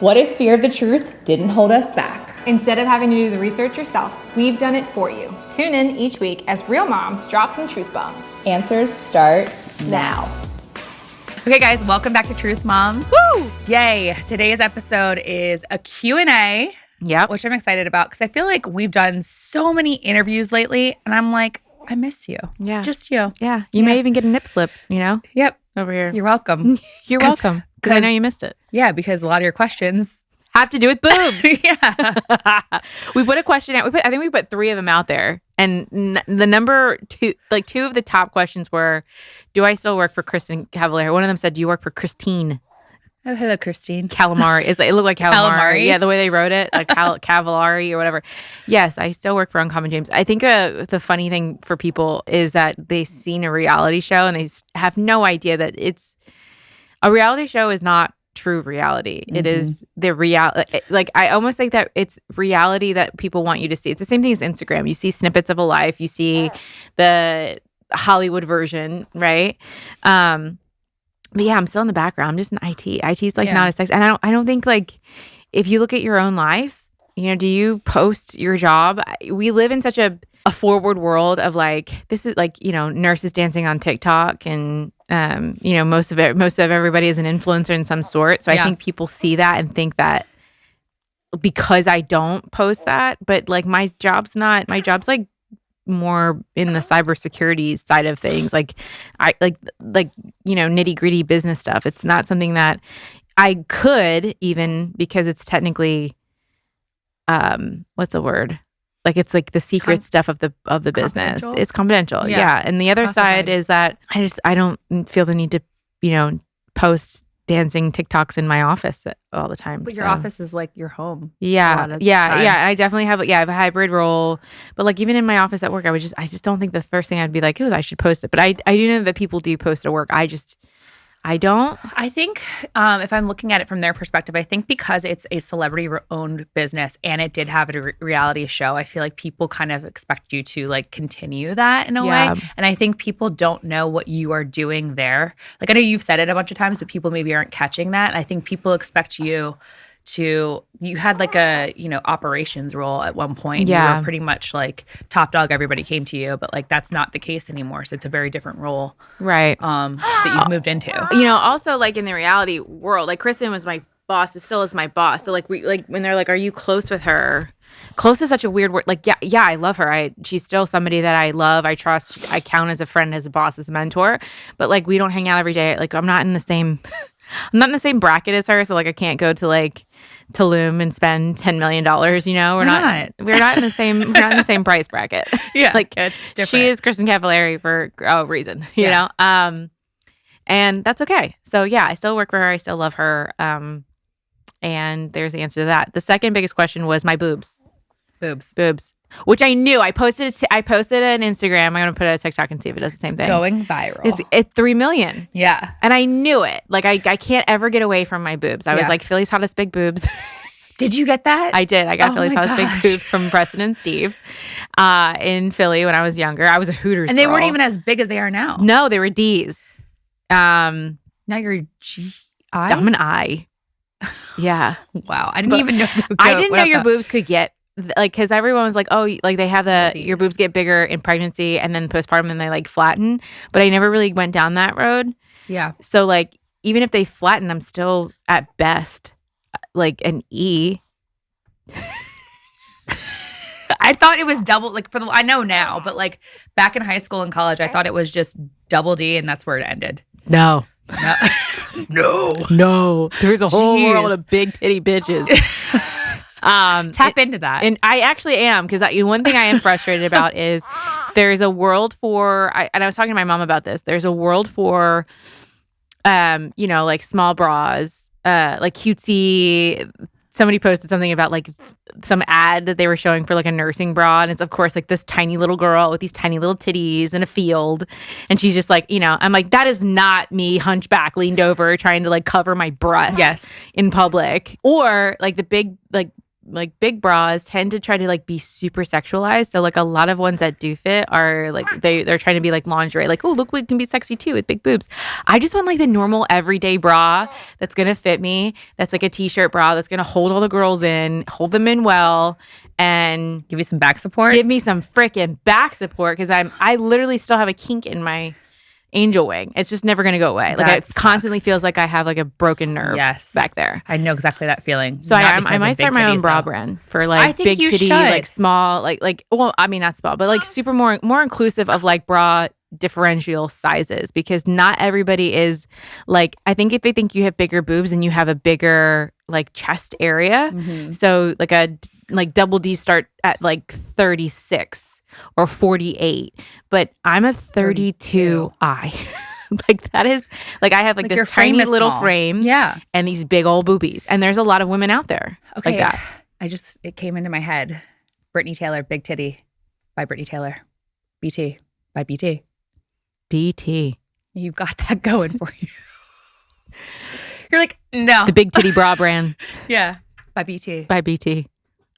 What if fear of the truth didn't hold us back? Instead of having to do the research yourself, we've done it for you. Tune in each week as real moms drop some truth bombs. Answers start now. Okay, guys, welcome back to Truth Moms. Woo! Yay. Today's episode is a Q&A, which I'm excited about because I feel like we've done so many interviews lately, and I'm like, I miss you. Yeah. Just you. Yeah. You may even get a nip slip, Yep. over here. You're welcome. You're welcome. Because I know you missed it. Yeah, because a lot of your questions Have to do with boobs. yeah. We put a question out. I think we put 3 of them out there. And the number 2, like 2 of the top questions were, do I still work for Kristen Cavallari? One of them said, do you work for Christine Oh, hello, Christine. Calamari? It looked like calamari. Calamari? Yeah, the way they wrote it, like Cavallari or whatever. Yes, I still work for Uncommon James. I think the funny thing for people is that they've seen a reality show and they have no idea that a reality show is not true reality. Mm-hmm. It is the reality. Like, I almost think that it's reality that people want you to see. It's the same thing as Instagram. You see snippets of a life. You see the Hollywood version, right? But yeah, I'm still in the background. I'm just in IT. IT's like not as sexy. And I don't think, like, if you look at your own life, do you post your job? We live in such a forward world of like, this is like, nurses dancing on TikTok and most of everybody is an influencer in some sort. So I think people see that and think that because I don't post that, but like my job's like more in the cybersecurity side of things. Like I like nitty gritty business stuff. It's not something that I could even, because it's technically, what's the word? Like, it's like the secret stuff of the business. It's confidential. Yeah. And the other side is that I don't feel the need to, post dancing TikToks in my office all the time. But your office is like your home. Yeah. I definitely have. I have a hybrid role. But like, even in my office at work, I just don't think the first thing I'd be like, I should post it. But I do know that people do post at work. I don't. I think if I'm looking at it from their perspective, I think because it's a celebrity-owned business and it did have a reality show, I feel like people kind of expect you to like continue that in a way. And I think people don't know what you are doing there. Like, I know you've said it a bunch of times, but people maybe aren't catching that. And I think people expect you had like a, operations role at one point. Yeah. You were pretty much like top dog. Everybody came to you, but like, that's not the case anymore. So it's a very different role. Right. That you've moved into. Also like in the reality world, like Kristen was my boss, still is my boss. So like when they're like, are you close with her? Close is such a weird word. Like, yeah, I love her. She's still somebody that I love. I trust. I count as a friend, as a boss, as a mentor. But like, we don't hang out every day. Like, I'm not in the same bracket as her. So like, I can't go to like Tulum and spend $10 million. We're not in the same price bracket. Yeah, like, it's different. She is Kristen Cavallari for a reason. You know. And that's okay. So yeah, I still work for her. I still love her. And there's the answer to that. The second biggest question was my boobs. Boobs. Which I knew. I posted an Instagram. I'm going to put it on TikTok and see if it does the same thing. Going viral. It's 3 million. Yeah. And I knew it. Like, I can't ever get away from my boobs. I was like, Philly's hottest big boobs. Did you get that? I did. I got Philly's hottest big boobs from Preston and Steve in Philly when I was younger. I was a Hooters And they girl. weren't even as big as they are now. No, they were D's. Now you're G-I? I'm an I. Yeah. Wow. I didn't even know. I didn't know your boobs could get, like, because everyone was like, oh, like they have your boobs get bigger in pregnancy and then postpartum and they like flatten. But I never really went down that road. Yeah. So like, even if they flatten, I'm still at best like an E. I thought it was double, like I know now, but like back in high school and college, I thought it was just double D and that's where it ended. No. No. There's a whole world of big titty bitches. Tap into that. And I actually am, because one thing I am frustrated about is there's a world for, and I was talking to my mom about this, there's a world for, like small bras, like cutesy. Somebody posted something about like some ad that they were showing for like a nursing bra. And it's of course like this tiny little girl with these tiny little titties in a field. And she's just like, I'm like, that is not me hunchback leaned over trying to like cover my breasts in public. Or like the big like like big bras tend to try to like be super sexualized. So like a lot of ones that do fit are like they're trying to be like lingerie. Like, oh, look, we can be sexy too with big boobs. I just want like the normal everyday bra that's gonna fit me. That's like a t-shirt bra that's gonna hold all the girls in, hold them in well, and Give you some back support. give me some freaking back support because I literally still have a kink in my angel wing. It's just never gonna go away. Like That it constantly sucks. feels like I have like a broken nerve Yes. back there. I know exactly that feeling. So Not I because might of start big my own titties, bra though. brand for I like think big you titty, should. like small, like well, I mean not small, but like super more inclusive of like bra differential sizes because not everybody is like I think if they think you have bigger boobs and you have a bigger like chest area, so like double D start at like 36 or 48, but I'm a 32I. Like that is like I have like your this frame tiny is little small. frame Yeah. and these big old boobies. And there's a lot of women out there Okay. like that. It came into my head. Brittany Taylor, Big Titty by Brittany Taylor. BT by BT. BT. You've got that going for you. You're like, no. The big titty bra brand Yeah. By BT. by BT.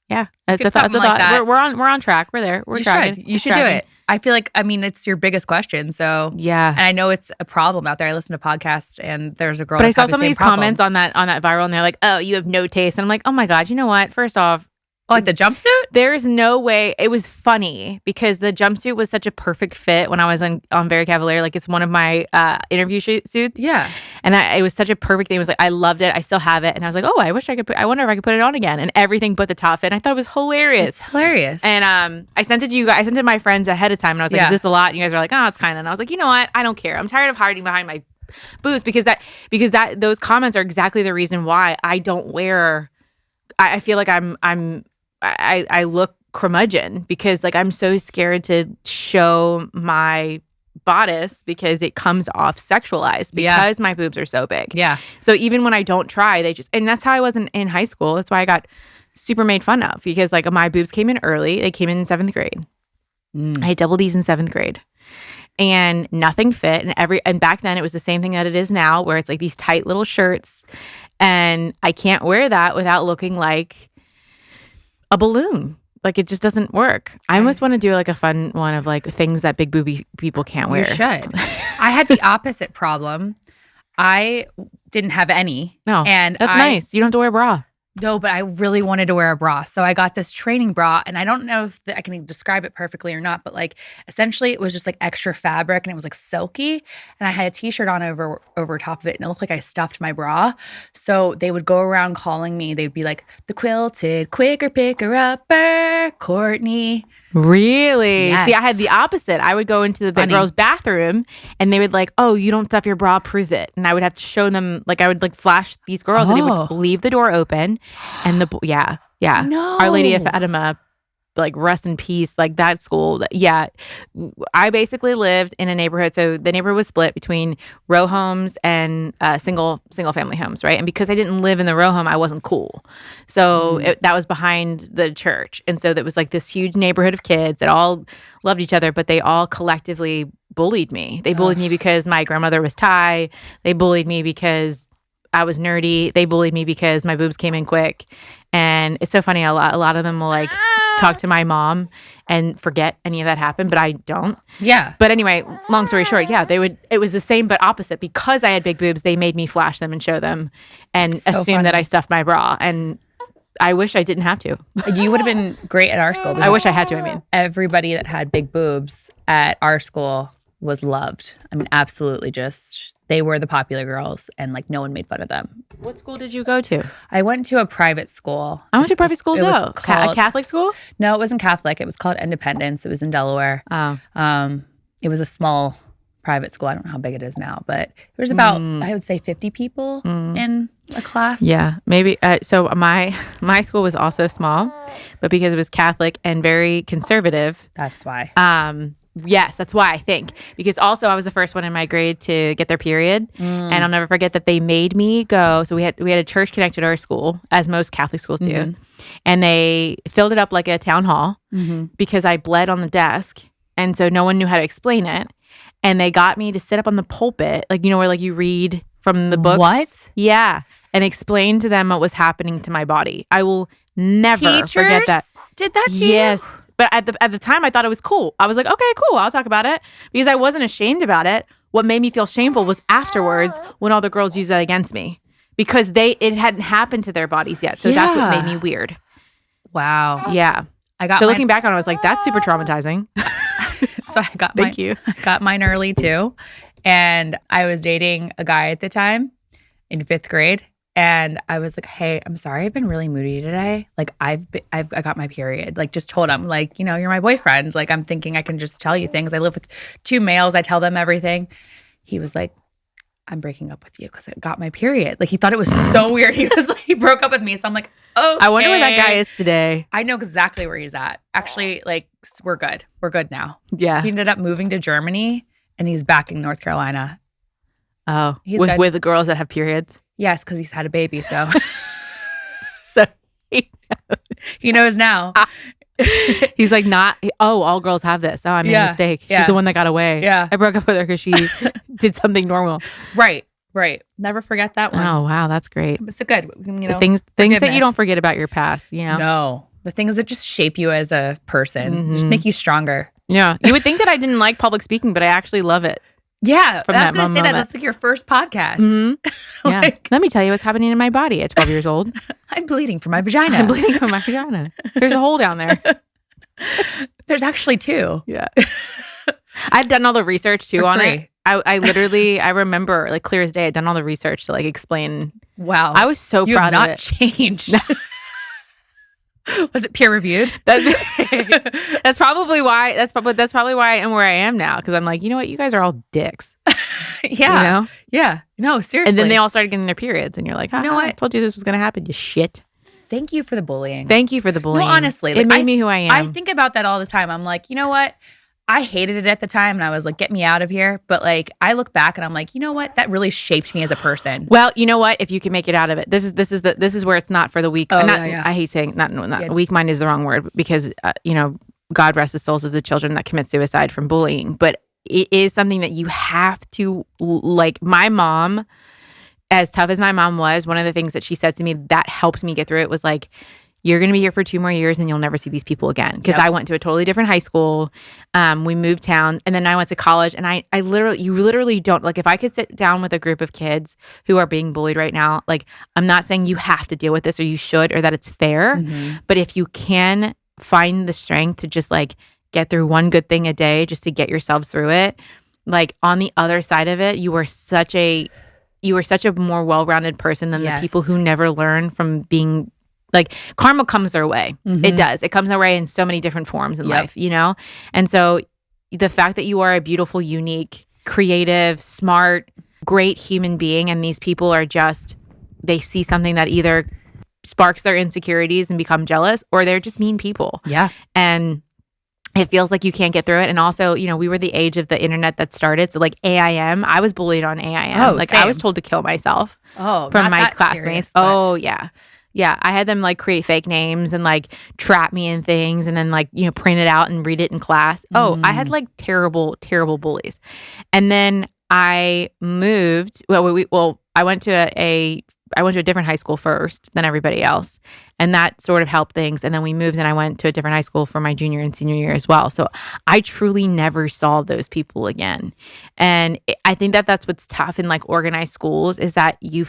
Yeah. Look at That's a something like thought. that. We're on track. We're there. We're You tracking. should. You should do it. I feel like, I mean, it's your biggest question. So, Yeah. and I know it's a problem out there. I listen to podcasts and there's a girl. But I that's saw having some the of same these problem. comments on that viral and they're like, oh, you have no taste. And I'm like, oh my God, you know what? First off, Oh, like the jumpsuit? there is no way. It was funny because the jumpsuit was such a perfect fit when I was on Very Cavalier. Like it's one of my interview suits. Yeah. And it was such a perfect thing. It was like, I loved it. I still have it. And I was like, oh, I wish I could I wonder if I could put it on again. And everything but the top fit. And I thought it was hilarious. It's hilarious. And I sent it to you guys. I sent it to my friends ahead of time. And I was like, Yeah. is this a lot? And you guys were like, oh, it's kind of. And I was like, you know what? I don't care. I'm tired of hiding behind my boobs because those comments are exactly the reason why I don't wear. I feel like I look curmudgeon because like I'm so scared to show my bodice because it comes off sexualized because my boobs are so big. yeah. So even when I don't try, and that's how I was in high school. That's why I got super made fun of because like my boobs came in early. They came in 7th grade. I had double D's in 7th grade. And nothing fit. And back then it was the same thing that it is now where it's like these tight little shirts. And I can't wear that without looking like a balloon. Like it just doesn't work. I almost want to do like a fun one of like things that big booby people can't wear. You should. I had the opposite problem. I didn't have any. No, And that's I- nice. You don't have to wear a bra. No, but I really wanted to wear a bra. So I got this training bra, and I don't know if I can describe it perfectly or not, but like essentially it was just like extra fabric and it was like silky. And I had a t-shirt on over top of it, and it looked like I stuffed my bra. So they would go around calling me. They'd be like, the quilted quicker picker upper, Courtney. Really? Yes. See, I had the opposite. I would go into the big Funny. girl's bathroom and they would like, oh, you don't stuff your bra, prove it. And I would have to show them, like I would like flash these girls and they would Oh. leave the door open and yeah. No. Our Lady of Fatima, like rest in peace, like that school. Yeah. I basically lived in a neighborhood. So the neighborhood was split between row homes and single family homes, right? And because I didn't live in the row home, I wasn't cool. So that was behind the church. And so that was like this huge neighborhood of kids that all loved each other, but they all collectively bullied me. They bullied me because my grandmother was Thai. They bullied me because I was nerdy. They bullied me because my boobs came in quick. And it's so funny. A lot of them will like talk to my mom and forget any of that happened, but I don't. Yeah. But anyway, long story short, yeah, it was the same but opposite. Because I had big boobs, they made me flash them and show them and So assume that funny. I stuffed my bra. And I wish I didn't have to. You would have been great at our school. I because wish I had to, I mean. everybody that had big boobs at our school was loved. I mean, absolutely just, they were the popular girls and like no one made fun of them. What school did you go to? I went to a private school. I went to private school It was though. A called- Catholic school? No, it wasn't Catholic. It was called Independence. It was in Delaware. Oh. It was a small private school. I don't know how big it is now, but there was about, I would say 50 people in a class. Yeah, maybe. So my school was also small, but because it was Catholic and very conservative, That's why. yes, that's why I think. Because also I was the first one in my grade to get their period, and I'll never forget that they made me go. So we had a church connected to our school, as most Catholic schools do, and they filled it up like a town hall because I bled on the desk, and so no one knew how to explain it, and they got me to sit up on the pulpit, like where like you read from the books. What? Yeah, and explain to them what was happening to my body. I will Never forget that. Did that to you? Yes. But at the time, I thought it was cool. I was like, okay, cool. I'll talk about it because I wasn't ashamed about it. What made me feel shameful was afterwards when all the girls used that against me because it hadn't happened to their bodies yet. So that's what made me weird. Wow. Yeah. Looking back on it, I was like, that's super traumatizing. So I got Thank you. I got mine early too. And I was dating a guy at the time in 5th grade. And I was like, hey, I'm sorry, I've been really moody today. Like I got my period. Like just told him, like, you're my boyfriend. Like I'm thinking I can just tell you things. I live with 2 males. I tell them everything. He was like, I'm breaking up with you because I got my period. Like he thought it was so weird. He broke up with me. So I'm like, okay. I wonder where that guy is today. I know exactly where he's at. Actually, like we're good. We're good now. Yeah. He ended up moving to Germany and he's back in North Carolina. Oh, He's good. with the girls that have periods. Yes, because he's had a baby. So So he knows now. he's like, all girls have this. Oh, I made a mistake. She's the one that got away. Yeah. I broke up with her because she did something normal. Right. Never forget that one. Oh, wow. That's great. It's a good, The things that you don't forget about your past, No. The things that just shape you as a person, just make you stronger. Yeah. You would think that I didn't like public speaking, but I actually love it. Yeah. From I was that going to say that. moment. That's like your first podcast. Mm-hmm. Yeah. Let me tell you what's happening in my body at 12 years old. I'm bleeding from my vagina. I'm bleeding from my vagina. There's a hole down there. There's actually 2. Yeah. I'd done all the research too Or on 3. it. I literally, I remember like clear as day, I'd done all the research to like explain. Wow. I was so You proud have of not it. changed. Was it peer reviewed? That's probably why. That's probably why I am where I am now. Because I'm like, you know what? You guys are all dicks. Yeah. You know? Yeah. No, seriously. And then they all started getting their periods, and you're like, You know what? I what? told you this was going to happen. You shit. Thank you for the bullying. Thank you for the bullying. No, honestly. it made me who I am. I think about that all the time. I'm like, you know what? I hated it at the time and I was like, get me out of here. But like, I look back and I'm like, you know what? That really shaped me as a person. Well, you know what? If you can make it out of it, this is where it's not for the weak. Oh, not, yeah. I hate saying not weak mind is the wrong word because God rest the souls of the children that commit suicide from bullying. But it is something that you have to like. My mom, as tough as my mom was, one of the things that she said to me that helped me get through it was like, you're going to be here for 2 more years and you'll never see these people again. Because I went to a totally different high school. We moved town and then I went to college and you literally don't, like if I could sit down with a group of kids who are being bullied right now, like I'm not saying you have to deal with this or you should or that it's fair, but if you can find the strength to just like get through one good thing a day just to get yourselves through it, like on the other side of it, you are such a more well-rounded person than the people who never learn from being like karma comes their way. It does. It comes their way in so many different forms in life, And so the fact that you are a beautiful, unique, creative, smart, great human being, and these people are just, they see something that either sparks their insecurities and become jealous, or they're just mean people. Yeah. And it feels like you can't get through it. And also, we were the age of the internet that started. So like AIM, I was bullied on AIM. Oh, like same. I was told to kill myself Oh, from not my that classmates. serious, but- Oh, yeah. Yeah, I had them like create fake names and like trap me in things and then like, print it out and read it in class. Oh, I had like terrible, terrible bullies. And then I moved. I went to a different high school first than everybody else. And that sort of helped things. And then we moved and I went to a different high school for my junior and senior year as well. So I truly never saw those people again. And I think that that's what's tough in like organized schools is that you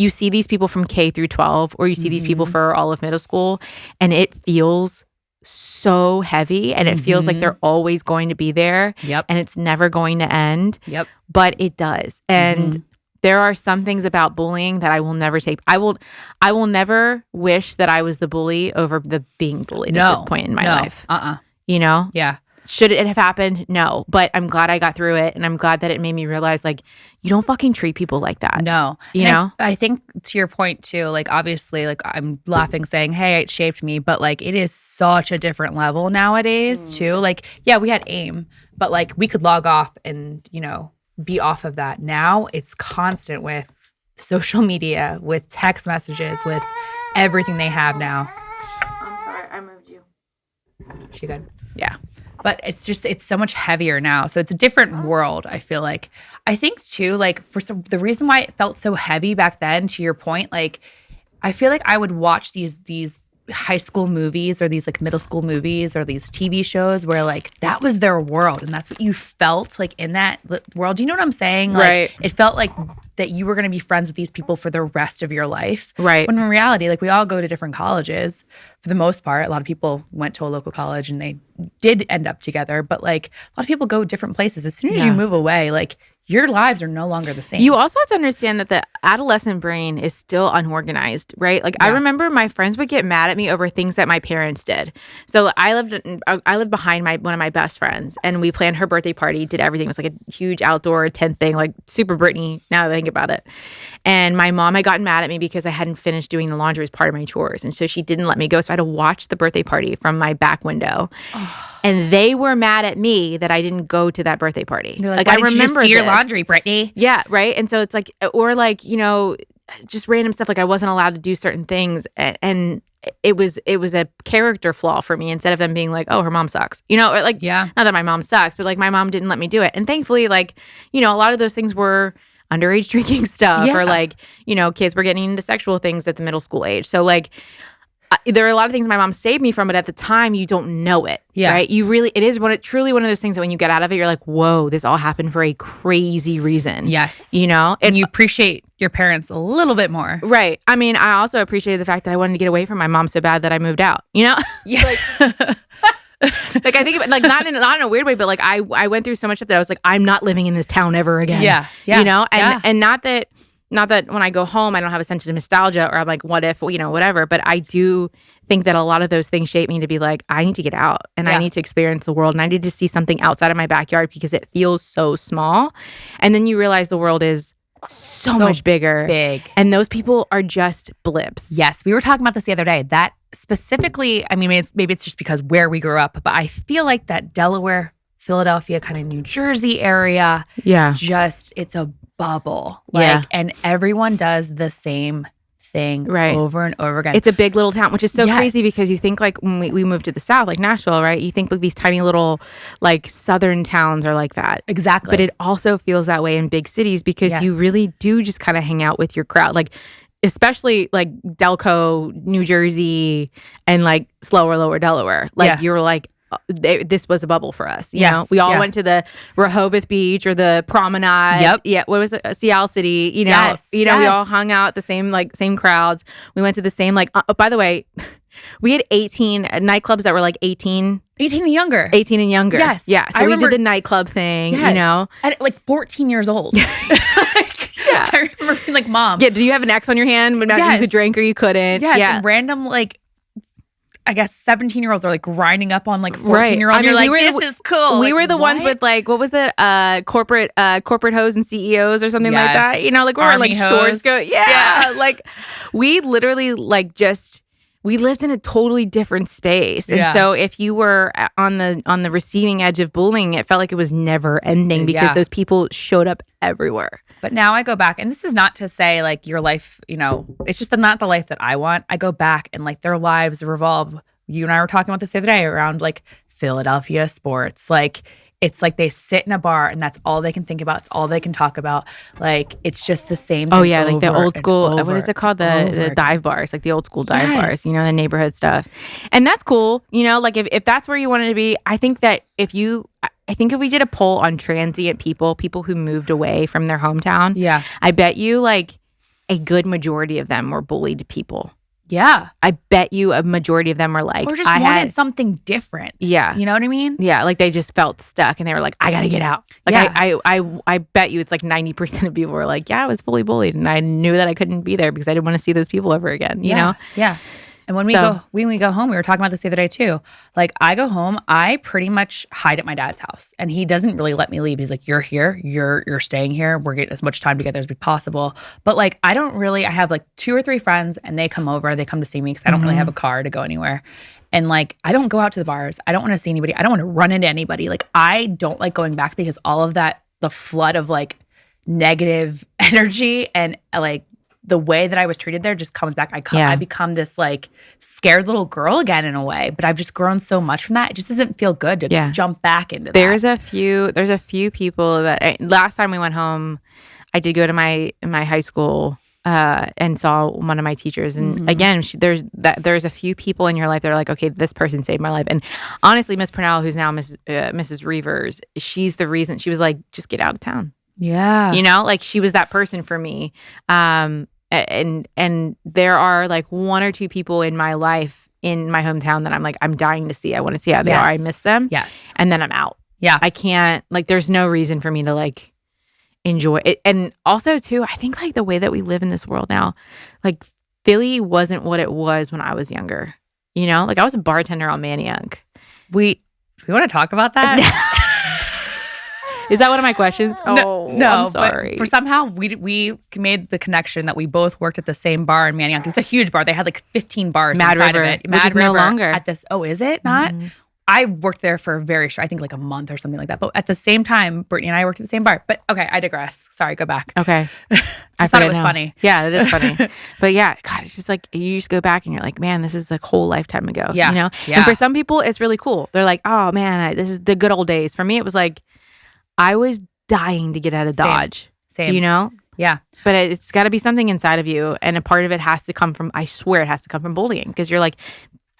see these people from K through 12 or you see these people for all of middle school and it feels so heavy and it feels like they're always going to be there and it's never going to end. But it does. And there are some things about bullying that I will never take. I will never wish that I was the bully over the being bullied at this point in my life. Yeah. Should it have happened? No. But I'm glad I got through it. And I'm glad that it made me realize, like, you don't fucking treat people like that. No. You know? I think to your point too, like obviously like I'm laughing saying, hey, it shaped me, but like it is such a different level nowadays too. Like, yeah, we had AIM, but like we could log off and, be off of that. Now it's constant with social media, with text messages, with everything they have now. I'm sorry. I moved you. She good? Yeah. But it's so much heavier now. So it's a different world, I feel like. I think too, like the reason why it felt so heavy back then, to your point, like I feel like I would watch these high school movies or these like middle school movies or these TV shows where like that was their world and that's what you felt like in that world. Do you know what I'm saying? Like Right. it felt like that you were going to be friends with these people for the rest of your life. Right. When in reality, like we all go to different colleges for the most part. A lot of people went to a local college and they did end up together, but like a lot of people go different places. As soon as you move away, like your lives are no longer the same. You also have to understand that the adolescent brain is still unorganized, right? Like I remember my friends would get mad at me over things that my parents did. So I lived behind one of my best friends, and we planned her birthday party, did everything. It was like a huge outdoor tent thing, like super Britney now that I think about it. And my mom had gotten mad at me because I hadn't finished doing the laundry as part of my chores. And so she didn't let me go. So I had to watch the birthday party from my back window. And they were mad at me that I didn't go to that birthday party. They're like, why I did you just do your this. laundry, Brittany? Yeah, right. And so it's like, or like, you know, just random stuff. Like I wasn't allowed to do certain things, and it was a character flaw for me. Instead of them being like, oh, her mom sucks, you know, or like, not that my mom sucks, but like my mom didn't let me do it. And thankfully, like, you know, a lot of those things were underage drinking stuff, or like, you know, kids were getting into sexual things at the middle school age. So like, there are a lot of things my mom saved me from, but at the time you don't know it. Right. It is truly one of those things that when you get out of it, you're like, whoa, this all happened for a crazy reason. Yes. You know? And you appreciate your parents a little bit more. Right. I mean, I also appreciated the fact that I wanted to get away from my mom so bad that I moved out, you know? Yeah. Like I think about, like not in a weird way, but like I went through so much stuff that I was like, I'm not living in this town ever again. Yeah. You know? And not that when I go home, I don't have a sense of nostalgia or I'm like, what if, you know, whatever. But I do think that a lot of those things shape me to be like, I need to get out and I need to experience the world and I need to see something outside of my backyard because it feels so small. And then you realize the world is so much bigger. And those people are just blips. Yes. We were talking about this the other day. That specifically, I mean, maybe it's just because where we grew up, but I feel like that Delaware, Philadelphia, kind of New Jersey area, just it's a bubble. Like, and everyone does the same thing over and over again. It's a big little town, which is so crazy because you think like when we moved to the South, like Nashville, right? You think like these tiny little like Southern towns are like that. Exactly. But it also feels that way in big cities because you really do just kind of hang out with your crowd. Like, especially like Delco, New Jersey, and like lower Delaware. Like you're like, this was a bubble for us. You know, we all went to the Rehoboth Beach or the Promenade. Yeah. What was it? Seattle City. You know, we all hung out the same crowds. We went to the same by the way, we had 18 nightclubs that were like 18 and younger. 18 and younger. Yes. Yeah. So we did the nightclub thing, you know. At like 14 years old. I remember being like, Mom. Yeah. Do you have an X on your hand? When you could drink or you couldn't? Yes. And random like, I guess 17-year-olds are like grinding up on like 14-year-olds. I mean, you're like, this is cool. We were the ones with like, what was it? Corporate hoes and CEOs or something like that. You know, like we were like shorts go. Yeah. Like we literally like we lived in a totally different space. And so if you were on the receiving edge of bullying, it felt like it was never ending because those people showed up everywhere. But now I go back, and this is not to say like your life, you know, it's just not the life that I want. I go back and like their lives revolve. You and I were talking about this the other day around like Philadelphia sports. Like it's like they sit in a bar and that's all they can think about. It's all they can talk about. Like it's just the same thing. Oh yeah, like the old school, what is it called? The dive bars, like the old school dive bars, you know, the neighborhood stuff. And that's cool. You know, like if that's where you wanted to be, I think that if we did a poll on transient people who moved away from their hometown, I bet you like a good majority of them were bullied people. Yeah. I bet you a majority of them were like, or just wanted something different. Yeah. You know what I mean? Yeah. Like they just felt stuck and they were like, I got to get out. Like I bet you it's like 90% of people were like, yeah, I was fully bullied. And I knew that I couldn't be there because I didn't want to see those people ever again, you know? Yeah. And when we go home, we were talking about this the other day too. Like I go home, I pretty much hide at my dad's house and he doesn't really let me leave. He's like, you're here, you're staying here. We're getting as much time together as possible. But like, I have like 2 or 3 friends and they come to see me because I don't really have a car to go anywhere. And like, I don't go out to the bars. I don't want to see anybody. I don't want to run into anybody. Like I don't like going back because all of that, the flood of like negative energy and like, the way that I was treated there just comes back. I become this like scared little girl again in a way, but I've just grown so much from that. It just doesn't feel good to jump back into that. There's a few people that last time we went home, I did go to my high school and saw one of my teachers. And again, there's a few people in your life that are like, okay, this person saved my life. And honestly, Miss Purnell, who's now Mrs. Reavers, she's the reason. She was like, just get out of town. Yeah. You know, like she was that person for me. And there are like one or two people in my life in my hometown that I'm like, I'm dying to see. I want to see how they are. I miss them. Yes. And then I'm out. Yeah. I can't, like, there's no reason for me to like enjoy it. And also too, I think like the way that we live in this world now, like Philly wasn't what it was when I was younger. You know, like I was a bartender on Manayunk. We want to talk about that? Is that one of my questions? No, I'm sorry. But for somehow we made the connection that we both worked at the same bar in Manayunk. It's a huge bar. They had like 15 bars Mad inside River, of it. which is no longer. At this. Oh, is it not? I worked there for a very short, I think like a month or something like that. But at the same time, Brittany and I worked at the same bar. But okay, I digress. Sorry, go back. Okay. I thought it was funny. Yeah, it is funny. But yeah, God, it's just like you just go back and you're like, man, this is like a whole lifetime ago. Yeah. You know? Yeah. And for some people, it's really cool. They're like, oh man, this is the good old days. For me, it was like, I was dying to get out of Dodge. Same. You know? Yeah. But it's got to be something inside of you. And a part of it has to come from, I swear it has to come from bullying. Because you're like,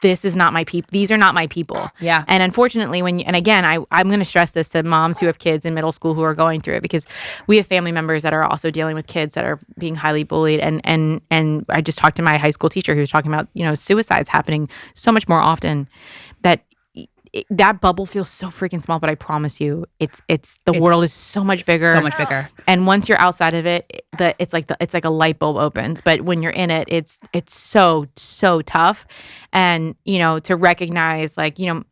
this is not my people. These are not my people. Yeah. And unfortunately, and again, I'm going to stress this to moms who have kids in middle school who are going through it, because we have family members that are also dealing with kids that are being highly bullied. And I just talked to my high school teacher who was talking about, you know, suicides happening so much more often, that that bubble feels so freaking small. But I promise you, it's the world is so much bigger. So much bigger. And once you're outside of it, it's like a light bulb opens. But when you're in it, it's so tough. And you know, to recognize, like, you know,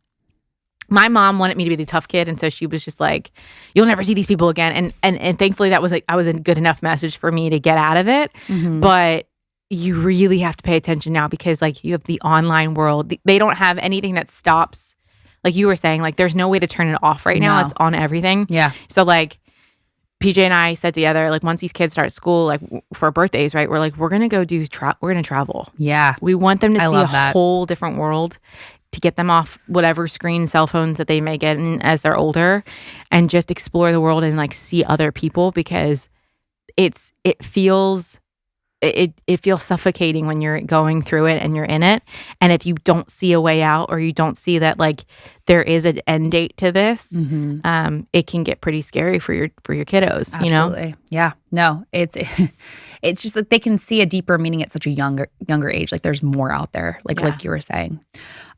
my mom wanted me to be the tough kid, and so she was just like, "You'll never see these people again." And thankfully, that was like, I was a good enough message for me to get out of it. But you really have to pay attention now, because like you have the online world. They don't have anything that stops. Like you were saying, like there's no way to turn it off right now. No. It's on everything. Yeah. So like PJ and I said together, like once these kids start school, like for birthdays, right? We're like, we're going to go we're going to travel. Yeah. We want them to see love a that. whole different world, to get them off whatever screen cell phones that they may get in as they're older, and just explore the world and like see other people, because it feels suffocating when you're going through it and you're in it. And if you don't see a way out, or you don't see that like there is an end date to this, it can get pretty scary for your kiddos. Absolutely. You know? Yeah. No, it's just that they can see a deeper meaning at such a younger age. Like there's more out there, like you were saying.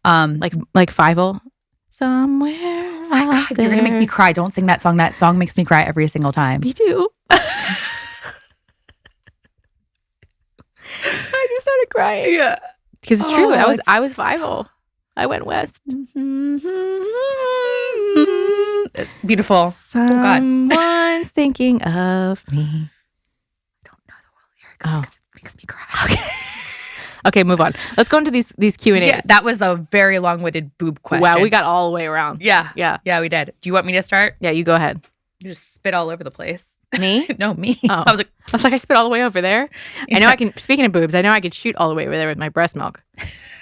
Like Fievel. Somewhere. Oh my God, you're gonna make me cry. Don't sing that song. That song makes me cry every single time. Me too. I just started crying. Yeah. Because it's true. I was Fievel. I went west. Beautiful. Someone's thinking of me. I don't know the whole lyrics because it makes me cry. Okay. Okay, move on. Let's go into these Q&As. Yeah, that was a very long-winded boob question. Wow, we got all the way around. Yeah. Yeah. Yeah, we did. Do you want me to start? Yeah, you go ahead. You just spit all over the place. Me? No, me. Oh. I was like, I spit all the way over there. I know I can, speaking of boobs, I know I could shoot all the way over there with my breast milk.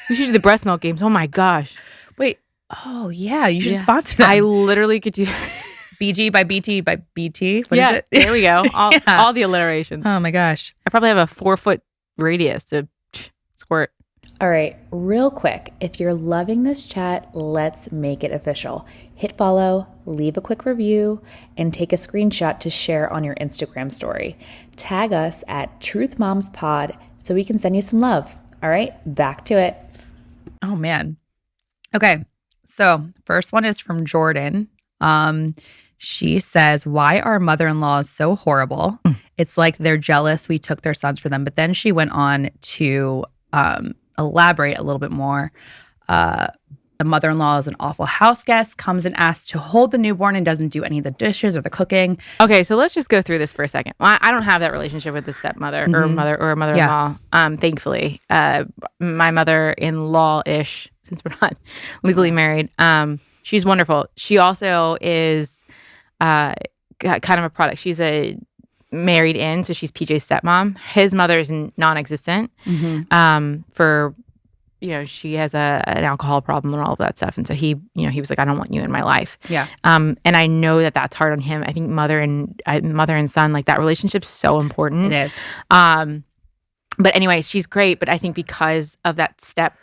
We should do the breast milk games. Oh my gosh. wait. Oh, yeah. You should sponsor them. I literally could do BG by BT by BT. What is it? There we go. All the alliterations. Oh my gosh. I probably have a 4-foot radius to squirt. All right, real quick, if you're loving this chat, let's make it official. Hit follow, leave a quick review, and take a screenshot to share on your Instagram story. Tag us at Truth Moms Pod so we can send you some love. All right, back to it. Oh man. Okay. So first one is from Jordan. She says, why are mother-in-laws so horrible? It's like they're jealous we took their sons for them. But then she went on to elaborate a little bit more. The mother-in-law is an awful house guest, comes and asks to hold the newborn and doesn't do any of the dishes or the cooking. Okay, so let's just go through this for a second. Well, I don't have that relationship with the stepmother or mother-in-law. Thankfully, my mother-in-law-ish, since we're not legally married, she's wonderful. She also is kind of a product. She's a married in, so she's PJ's stepmom. His mother is non-existent. For she has an alcohol problem and all of that stuff, and so he was like, I don't want you in my life. Yeah. And I know that that's hard on him. I think mother and son, like that relationship's so important. It is. But anyway, she's great. But I think because of that step,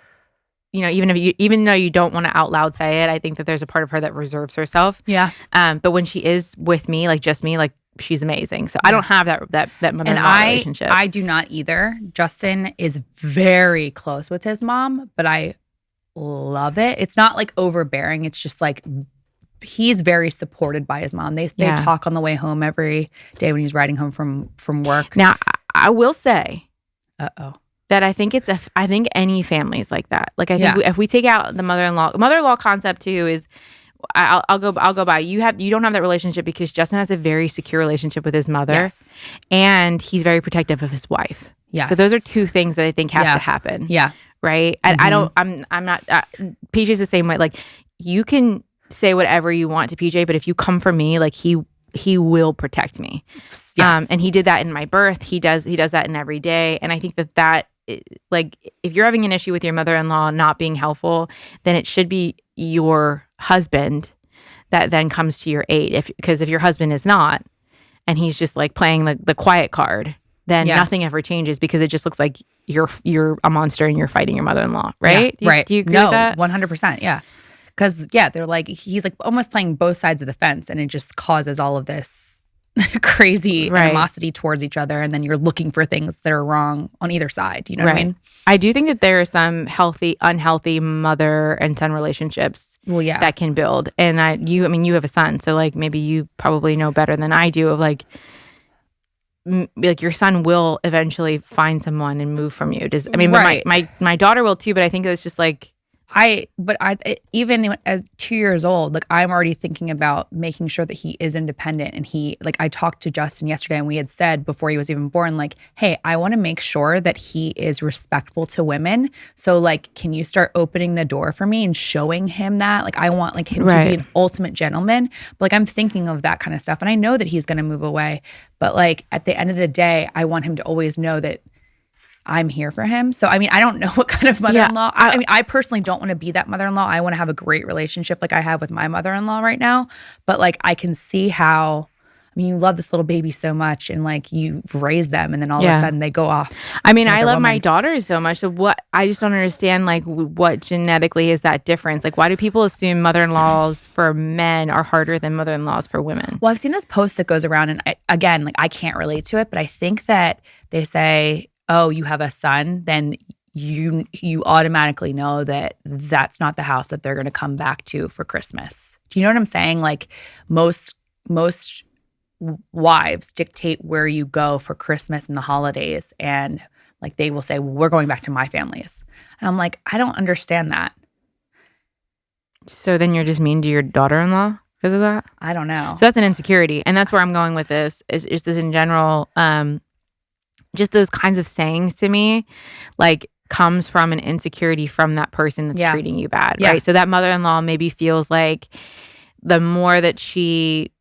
you know, even though you don't want to out loud say it, I think that there's a part of her that reserves herself. Yeah. But when she is with me, like just me, like she's amazing. So I don't have that mother-in-law relationship. I do not either. Justin is very close with his mom, but I love it. It's not like overbearing. It's just like he's very supported by his mom. They talk on the way home every day when he's riding home from work. Now, I will say that I think I think any family is like that. Like I think if we take out the mother-in-law concept too is I'll go by. You don't have that relationship because Justin has a very secure relationship with his mother, and he's very protective of his wife. Yes. So those are two things that I think have to happen. Yeah. Right. And I'm not. PJ's the same way. Like you can say whatever you want to PJ, but if you come for me, like he will protect me. Yes. And he did that in my birth. He does that in every day. And I think that like if you're having an issue with your mother-in-law not being helpful, then it should be your husband that then comes to your aid. Because if your husband is not, and he's just like playing the quiet card, then nothing ever changes because it just looks like you're a monster and you're fighting your mother-in-law, right? Yeah, Do you agree with that? 100%. Yeah. Because they're like he's like almost playing both sides of the fence, and it just causes all of this crazy animosity towards each other, and then you're looking for things that are wrong on either side. You know what I mean? I do think that there are some unhealthy mother and son relationships that can build. And you have a son, so like maybe you probably know better than I do of like your son will eventually find someone and move from you. But my daughter will too, but I think it's just like even as 2 years old, like I'm already thinking about making sure that he is independent. And I talked to Justin yesterday and we had said before he was even born, like, hey, I want to make sure that he is respectful to women. So like, can you start opening the door for me and showing him that? Like, I want like him to be an ultimate gentleman. But like, I'm thinking of that kind of stuff. And I know that he's going to move away. But like at the end of the day, I want him to always know that I'm here for him. So, I mean, I don't know what kind of mother-in-law. I personally don't want to be that mother-in-law. I want to have a great relationship like I have with my mother-in-law right now. But like, I can see how, you love this little baby so much and like you raise them and then all of a sudden they go off. I mean, I love my daughters so much. So I just don't understand like what genetically is that difference? Like, why do people assume mother-in-laws for men are harder than mother-in-laws for women? Well, I've seen this post that goes around and again, like I can't relate to it, but I think that they say, oh, you have a son, then you automatically know that that's not the house that they're going to come back to for Christmas. Do you know what I'm saying? Like most wives dictate where you go for Christmas and the holidays, and like they will say, well, we're going back to my family's. And I'm like, I don't understand that. So then you're just mean to your daughter-in-law because of that? I don't know. So that's an insecurity. And that's where I'm going with this is this in general. Just those kinds of sayings to me, like comes from an insecurity from that person that's treating you bad, right? So that mother-in-law maybe feels like the more that she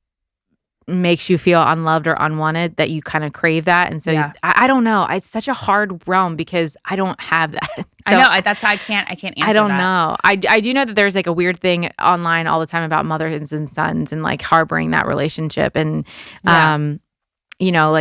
makes you feel unloved or unwanted, that you kind of crave that. And so I don't know. It's such a hard realm because I don't have that. So I know. That's how I can't answer that. I don't know. I do know that there's like a weird thing online all the time about mothers and sons and like harboring that relationship. And, you know,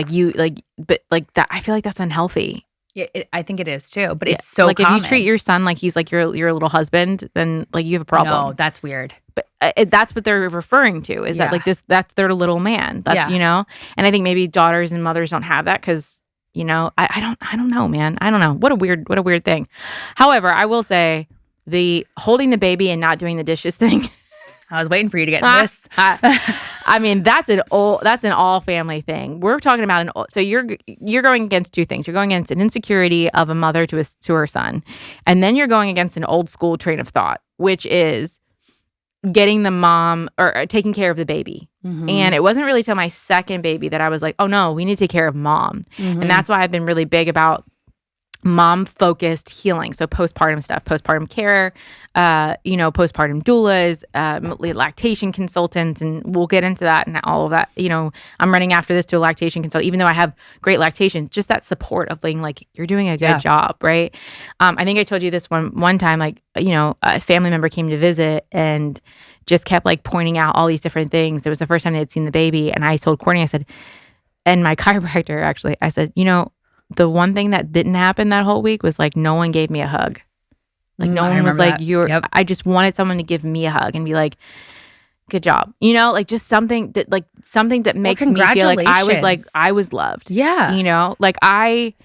but like that, I feel like that's unhealthy. Yeah, I think it is too, but it's so like common. If you treat your son like he's like your little husband, then like you have a problem. No, that's weird. But that's what they're referring to is that like that's their little man. That, you know, and I think maybe daughters and mothers don't have that because, you know, I don't know, man. I don't know. What a weird thing. However, I will say the holding the baby and not doing the dishes thing. I was waiting for you to get this. I mean, that's an all family thing. We're talking about so you're going against two things. You're going against an insecurity of a mother to her son, and then you're going against an old school train of thought, which is getting the mom or taking care of the baby. Mm-hmm. And it wasn't really till my second baby that I was like, oh no, we need to take care of mom. Mm-hmm. And that's why I've been really big about mom-focused healing. So postpartum stuff, postpartum care, postpartum doulas, lactation consultants, and we'll get into that and all of that. You know, I'm running after this to a lactation consultant, even though I have great lactation, just that support of being like, you're doing a good job, right? I think I told you this one time, like, you know, a family member came to visit and just kept like pointing out all these different things. It was the first time they had seen the baby. And I told Courtney, I said, and my chiropractor actually, I said, you know, the one thing that didn't happen that whole week was like no one gave me a hug. Like no one was like, Yep. I just wanted someone to give me a hug and be like, good job. You know, like just something that makes me feel like I was loved. Yeah. You know, like I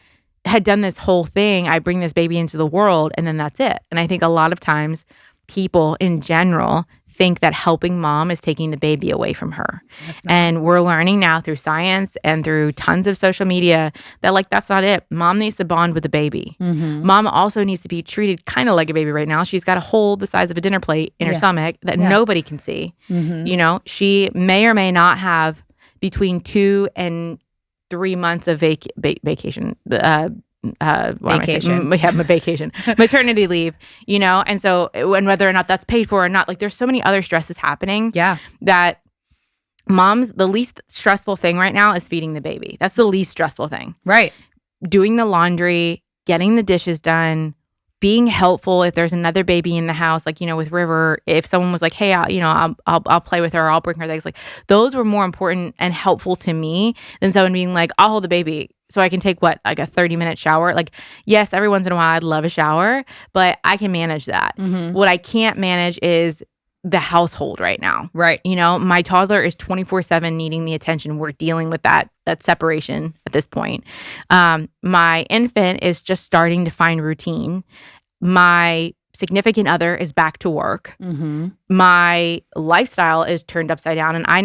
had done this whole thing. I bring this baby into the world and then that's it. And I think a lot of times people in general think that helping mom is taking the baby away from her. And we're learning now through science and through tons of social media that like that's not it. Mom needs to bond with the baby. Mom also needs to be treated kind of like a baby right now. She's got a hole the size of a dinner plate in her stomach that nobody can see. You know, she may or may not have between 2 and 3 months of vacation. Vacation. We have my vacation, maternity leave, you know? And so, and whether or not that's paid for or not, like there's so many other stresses happening that the least stressful thing right now is feeding the baby. That's the least stressful thing. Right. Doing the laundry, getting the dishes done, being helpful if there's another baby in the house, like, you know, with River, if someone was like, hey, I'll play with her, or I'll bring her things, like those were more important and helpful to me than someone being like, I'll hold the baby so I can take like a 30-minute shower. Like, yes, every once in a while I'd love a shower, but I can manage that. What I can't manage is the household right now. Right. You know, my toddler is 24/7 needing the attention. We're dealing with that separation at this point. My infant is just starting to find routine. My significant other is back to work. My lifestyle is turned upside down, and I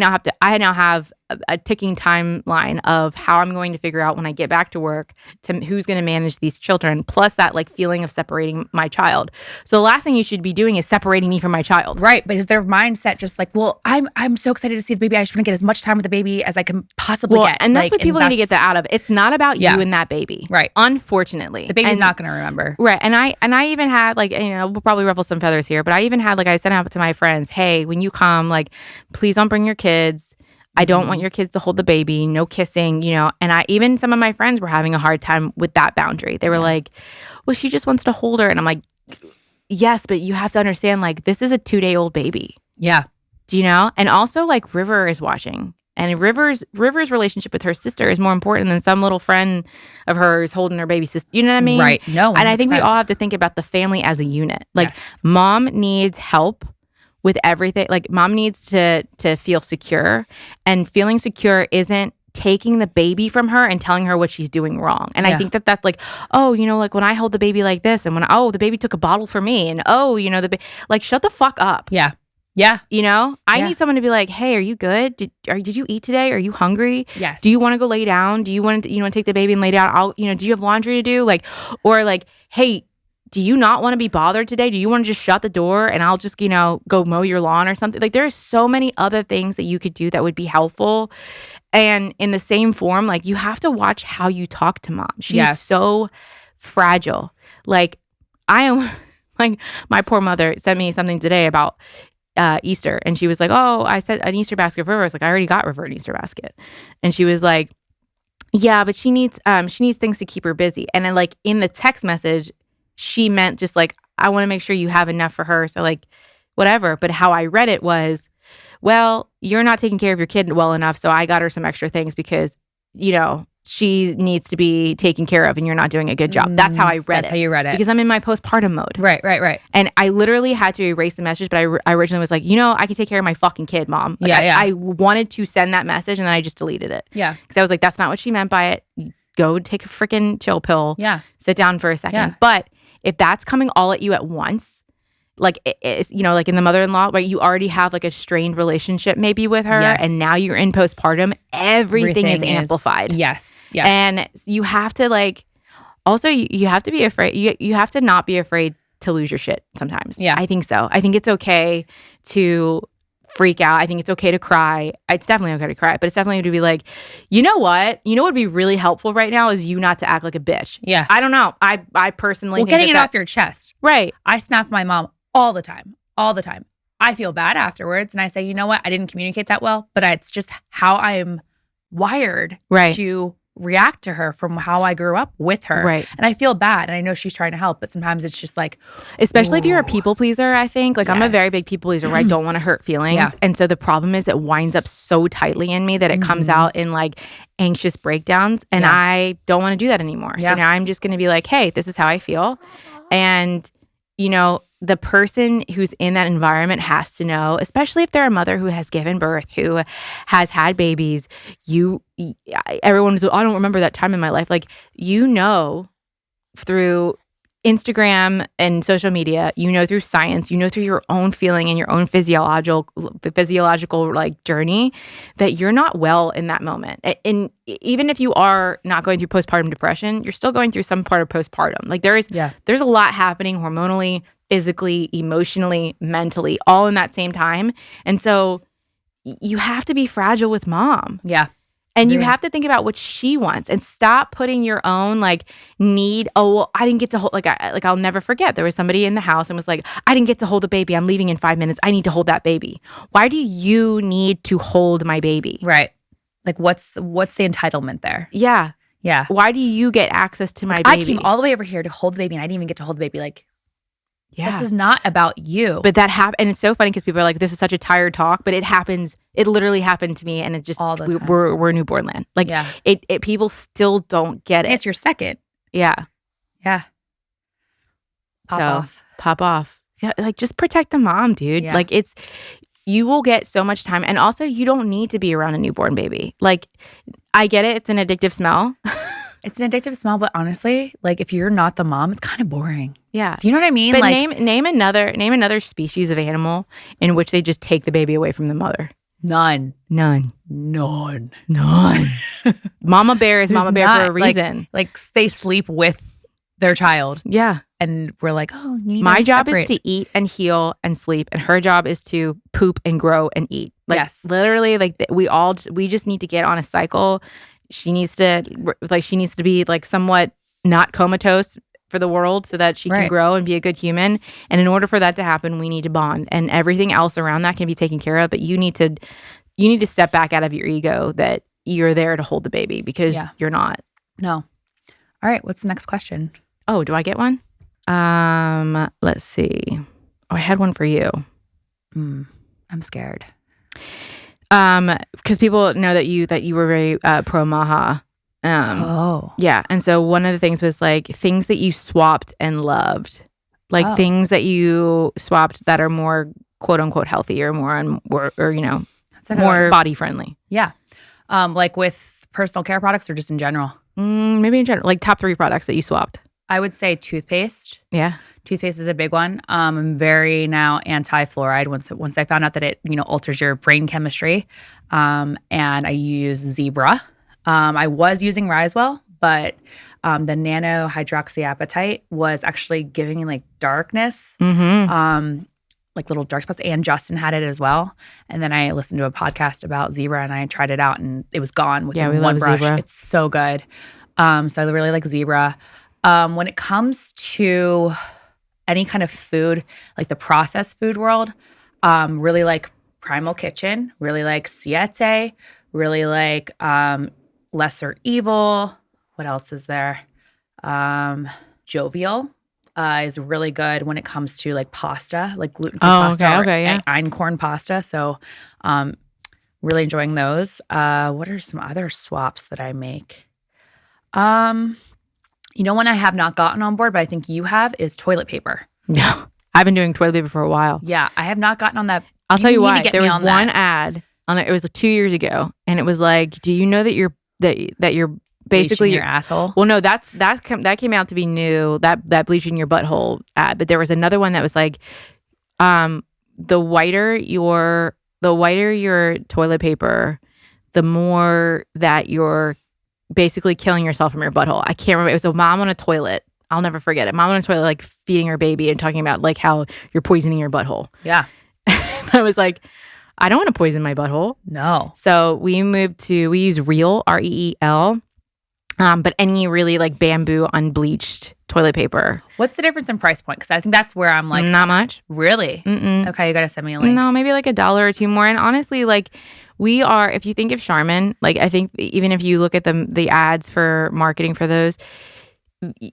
now have a ticking timeline of how I'm going to figure out when I get back to work to who's going to manage these children, plus that like feeling of separating my child. So the last thing you should be doing is separating me from my child. Right. But is their mindset just like, well, I'm so excited to see the baby. I just want to get as much time with the baby as I can possibly get. And that's like, what people need to get that out of. It's not about you and that baby. Right. Unfortunately. The baby's not going to remember. Right. And I even had like, you know, we'll probably ruffle some feathers here, but I even had like, I sent out to my friends, hey, when you come, like, please don't bring your kids. I don't want your kids to hold the baby, no kissing, you know. And even some of my friends were having a hard time with that boundary. They were like, well, she just wants to hold her. And I'm like, yes, but you have to understand, like, this is a 2-day-old baby. Yeah. Do you know? And also, like, River is watching. And River's relationship with her sister is more important than some little friend of hers holding her baby sister. You know what I mean? Right. No. 100%. And I think we all have to think about the family as a unit. Like, mom needs help with everything. Like, mom needs to feel secure, and feeling secure isn't taking the baby from her and telling her what she's doing wrong. And I think that's like, oh, you know, like when I hold the baby like this, and when the baby took a bottle for me, and you know, like, shut the fuck up. Yeah. Yeah. You know, I need someone to be like, hey, are you good? Did you eat today? Are you hungry? Yes. Do you want to go lay down? Do you want to take the baby and lay down? Do you have laundry to do? Like, or like, hey, do you not want to be bothered today? Do you want to just shut the door and I'll just, go mow your lawn or something? Like, there's so many other things that you could do that would be helpful. And in the same form, like, you have to watch how you talk to mom. She's so fragile. Like, I am, like, my poor mother sent me something today about Easter. And she was like, oh, I sent an Easter basket for River. I was like, I already got River an Easter basket. And she was like, yeah, but she needs things to keep her busy. And then, like, in the text message, she meant just like, I want to make sure you have enough for her. So, like, whatever. But how I read it was, well, you're not taking care of your kid well enough. So I got her some extra things because, she needs to be taken care of and you're not doing a good job. That's how I read it. That's how you read it. Because I'm in my postpartum mode. Right. And I literally had to erase the message, but I originally was like, I can take care of my fucking kid, mom. Like, I wanted to send that message and then I just deleted it. Yeah. Because I was like, that's not what she meant by it. Go take a freaking chill pill. Yeah. Sit down for a second. Yeah. But if that's coming all at you at once, like, it's, like in the mother-in-law, where you already have like a strained relationship maybe with her, and now you're in postpartum, everything is amplified. Yes. And you have to, like, also you have to be afraid. You have to not be afraid to lose your shit sometimes. Yeah. I think so. I think it's okay to freak out. I think it's okay to cry. It's definitely okay to cry, but it's definitely to be like, you know what? You know what would be really helpful right now is you not to act like a bitch. Yeah. I don't know. I personally think getting it off your chest. Right. I snap my mom all the time. I feel bad afterwards and I say, you know what? I didn't communicate that well, but it's just how I am wired to react to her from how I grew up with her. Right. And I feel bad. And I know she's trying to help, but sometimes it's just like, especially if you're a people pleaser, I think. Like, I'm a very Yes. big people pleaser where I don't want to hurt feelings. Yeah. And so the problem is it winds up so tightly in me that it comes out in like anxious breakdowns. And Yeah. I don't want to do that anymore. Yeah. So now I'm just going to be like, hey, this is how I feel. And, you know, the person who's in that environment has to know, especially if they're a mother who has given birth, who has had babies. Everyone's, I don't remember that time in my life. Like, you know, through Instagram and social media, you know, through science, you know, through your own feeling and your own physiological like journey, that you're not well in that moment. And even if you are not going through postpartum depression, you're still going through some part of postpartum. Like, there's a lot happening hormonally, physically, emotionally, mentally, all in that same time. And so you have to be fragile with mom. yeah. And you have to think about what she wants and stop putting your own like need. Oh, well, I didn't get to hold, I'll never forget. There was somebody in the house and was like, I didn't get to hold the baby. I'm leaving in 5 minutes. I need to hold that baby. Why do you need to hold my baby? Right. Like, what's the entitlement there? Yeah. Yeah. Why do you get access to my I baby? came all the way over here to hold the baby and I didn't even get to hold the baby. Like, yeah. this is not about you. But that happened. And it's so funny because people are like, this is such a tired talk, but it happens. It literally happened to me. And it just, All the time. we're newborn land. Like, Yeah. it people still don't get it. It's your second. Yeah. Yeah. Pop off. Yeah, like, just protect the mom, dude. Yeah. Like, you will get so much time. And also, you don't need to be around a newborn baby. Like, I get it. It's an addictive smell. It's an addictive smell, but honestly, like, if you're not the mom, it's kind of boring. Yeah. Do you know what I mean? But like, name another species of animal in which they just take the baby away from the mother. none. None. None. Mama bear is There's mama bear not, for a reason. Like, they sleep with their child. Yeah. And we're like, oh, you need My to job separate. is to eat and heal and sleep, and her job is to poop and grow and eat. Like, Yes. literally, like, we just need to get on a cycle. She needs to be like somewhat not comatose for the world so that she can Right. grow and be a good human. And in order for that to happen, we need to bond, and everything else around that can be taken care of. But you need to step back out of your ego that you're there to hold the baby, because you're not. No. All right. What's the next question? Oh, do I get one? Let's see. Oh, I had one for you. I'm scared. Because people know that you were very pro Maha. Yeah, and so one of the things was like things that you swapped and loved, like things that you swapped that are more quote unquote healthy or more more body friendly. Yeah. Like with personal care products or just in general? Maybe in general, like top 3 products that you swapped. I would say toothpaste. Yeah. Toothpaste is a big one. I'm very now anti-fluoride once I found out that it, alters your brain chemistry. And I use Zebra. I was using Risewell, but the nano hydroxyapatite was actually giving me like darkness, like little dark spots. And Justin had it as well. And then I listened to a podcast about Zebra and I tried it out and it was gone within we one love brush. Zebra. It's so good. So I really like Zebra. When it comes to any kind of food, like the processed food world, really like Primal Kitchen, really like Siete, really like Lesser Evil. What else is there? Jovial is really good when it comes to like pasta, like gluten-free pasta or einkorn pasta. So really enjoying those. What are some other swaps that I make? One I have not gotten on board, but I think you have, is toilet paper. No, I've been doing toilet paper for a while. Yeah, I have not gotten on that. I'll tell you why. There was one ad on it. It was 2 years ago, and it was like, "Do you know that you're basically your asshole?" Well, no, that came out to be new. That bleaching your butthole ad, but there was another one that was like, the whiter your toilet paper, the more that you're basically killing yourself from your butthole. I can't remember. It was a mom on a toilet. I'll never forget it. Mom on a toilet, like feeding her baby and talking about like how you're poisoning your butthole. Yeah. I was like, I don't want to poison my butthole. No. So we use Reel, REEL, but any really like bamboo unbleached toilet paper. What's the difference in price point? Because I think that's where I'm like, not much. really? Mm-mm. Okay, you got to send me a link. No, maybe like $1 or $2 more. And honestly, like we are, if you think of Charmin, like I think even if you look at the ads for marketing for those,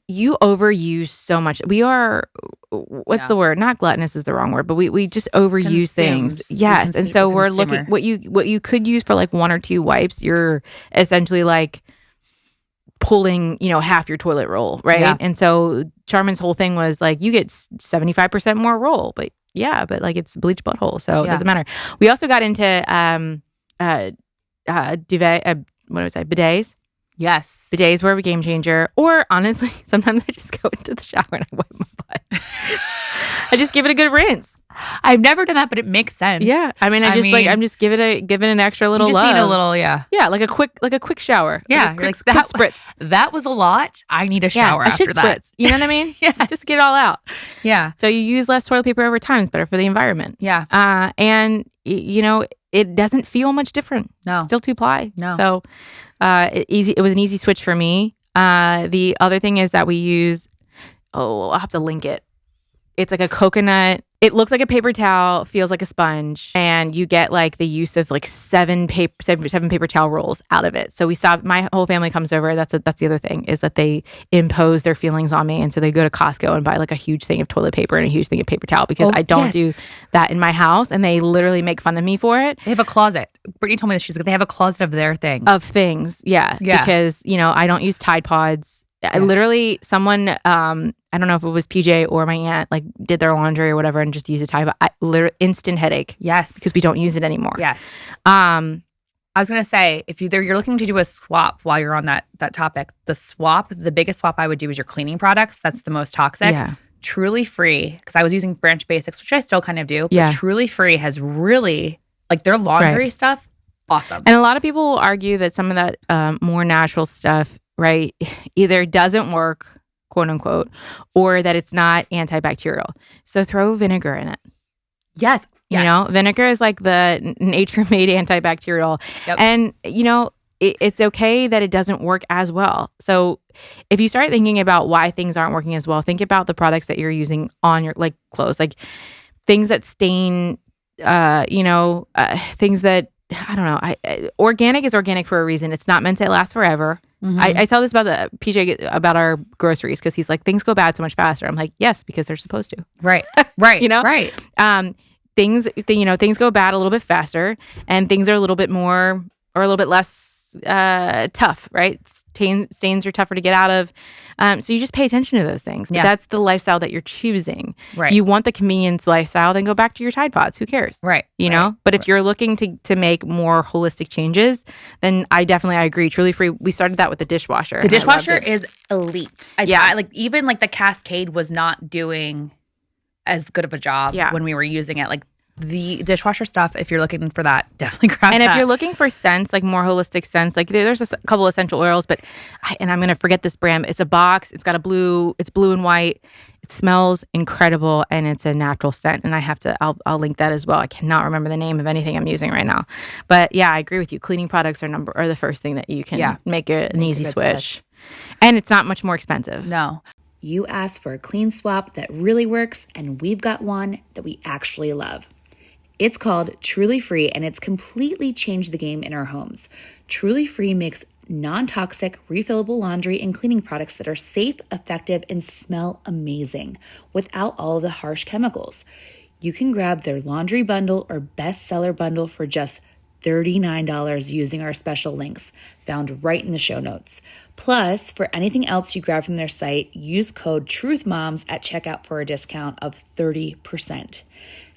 you overuse so much. We are, what's the word? Not gluttonous is the wrong word, but we just overuse things. Yes. And so we're looking, what you could use for like 1 or 2 wipes, you're essentially like pulling, half your toilet roll, right? Yeah. And so Charmin's whole thing was like, you get 75% more roll, but like it's bleach butthole, so it doesn't matter. We also got into bidets. Yes. Bidets were a game changer. Or honestly, sometimes I just go into the shower and I wipe my butt. I just give it a good rinse. I've never done that, but it makes sense. Yeah. I mean, I'm just giving an extra little you just love. Need a little, yeah. Yeah, like a quick shower. Yeah. Quick spritz. That was a lot. I need a shower after that. Spritz. You know what I mean? Yeah. Just get it all out. Yeah. So you use less toilet paper over time. It's better for the environment. Yeah. And it doesn't feel much different. No. Still 2-ply. No. So it was an easy switch for me. The other thing is that we use, I'll have to link it. It's like a coconut. It looks like a paper towel, feels like a sponge, and you get like the use of like seven paper towel rolls out of it. So my whole family comes over. That's the other thing, is that they impose their feelings on me, and so they go to Costco and buy like a huge thing of toilet paper and a huge thing of paper towel because I don't do that in my house, and they literally make fun of me for it. They have a closet. Brittany told me that they have a closet of their things. Yeah. Because I don't use Tide Pods. I literally, someone, I don't know if it was PJ or my aunt, like did their laundry or whatever and just used a Tide Pod. Literally instant headache. Yes. Because we don't use it anymore. Yes. I was going to say, if you're looking to do a swap while you're on that topic, the biggest swap I would do is your cleaning products. That's the most toxic. Yeah. Truly Free, because I was using Branch Basics, which I still kind of do, but Truly Free has really, like their laundry stuff, awesome. And a lot of people will argue that some of that more natural stuff, right, either doesn't work, quote unquote, or that it's not antibacterial. So throw vinegar in it. Yes. Vinegar is like the nature-made antibacterial. Yep. And, it's okay that it doesn't work as well. So if you start thinking about why things aren't working as well, think about the products that you're using on your like clothes, like things that stain, things that, I don't know. Organic is organic for a reason. It's not meant to last forever. Mm-hmm. I tell this about the PJ about our groceries because he's like, things go bad so much faster. I'm like, yes, because they're supposed to. Right. Right. Right. Things go bad a little bit faster, and things are a little bit more or a little bit less tough, right? Stains are tougher to get out of. So you just pay attention to those things. But that's the lifestyle that you're choosing. Right. You want the convenience lifestyle, then go back to your Tide Pods. Who cares? Right. But if you're looking to make more holistic changes, then I agree. Truly Free. We started that with the dishwasher. The dishwasher is elite. Even the Cascade was not doing as good of a job when we were using it. Like the dishwasher stuff, if you're looking for that, definitely grab and that. If you're looking for scents, like more holistic scents, like there's a couple essential oils, but I'm going to forget this brand. It's a box. It's got it's blue and white. It smells incredible, and it's a natural scent. And I'll link that as well. I cannot remember the name of anything I'm using right now. But yeah, I agree with you. Cleaning products are the first thing that you can make an easy switch. And it's not much more expensive. No. You asked for a clean swap that really works, and we've got one that we actually love. It's called Truly Free, and it's completely changed the game in our homes. Truly Free makes non-toxic, refillable laundry and cleaning products that are safe, effective, and smell amazing without all of the harsh chemicals. You can grab their laundry bundle or bestseller bundle for just $39 using our special links found right in the show notes. Plus, for anything else you grab from their site, use code TRUTHMOMS at checkout for a discount of 30%.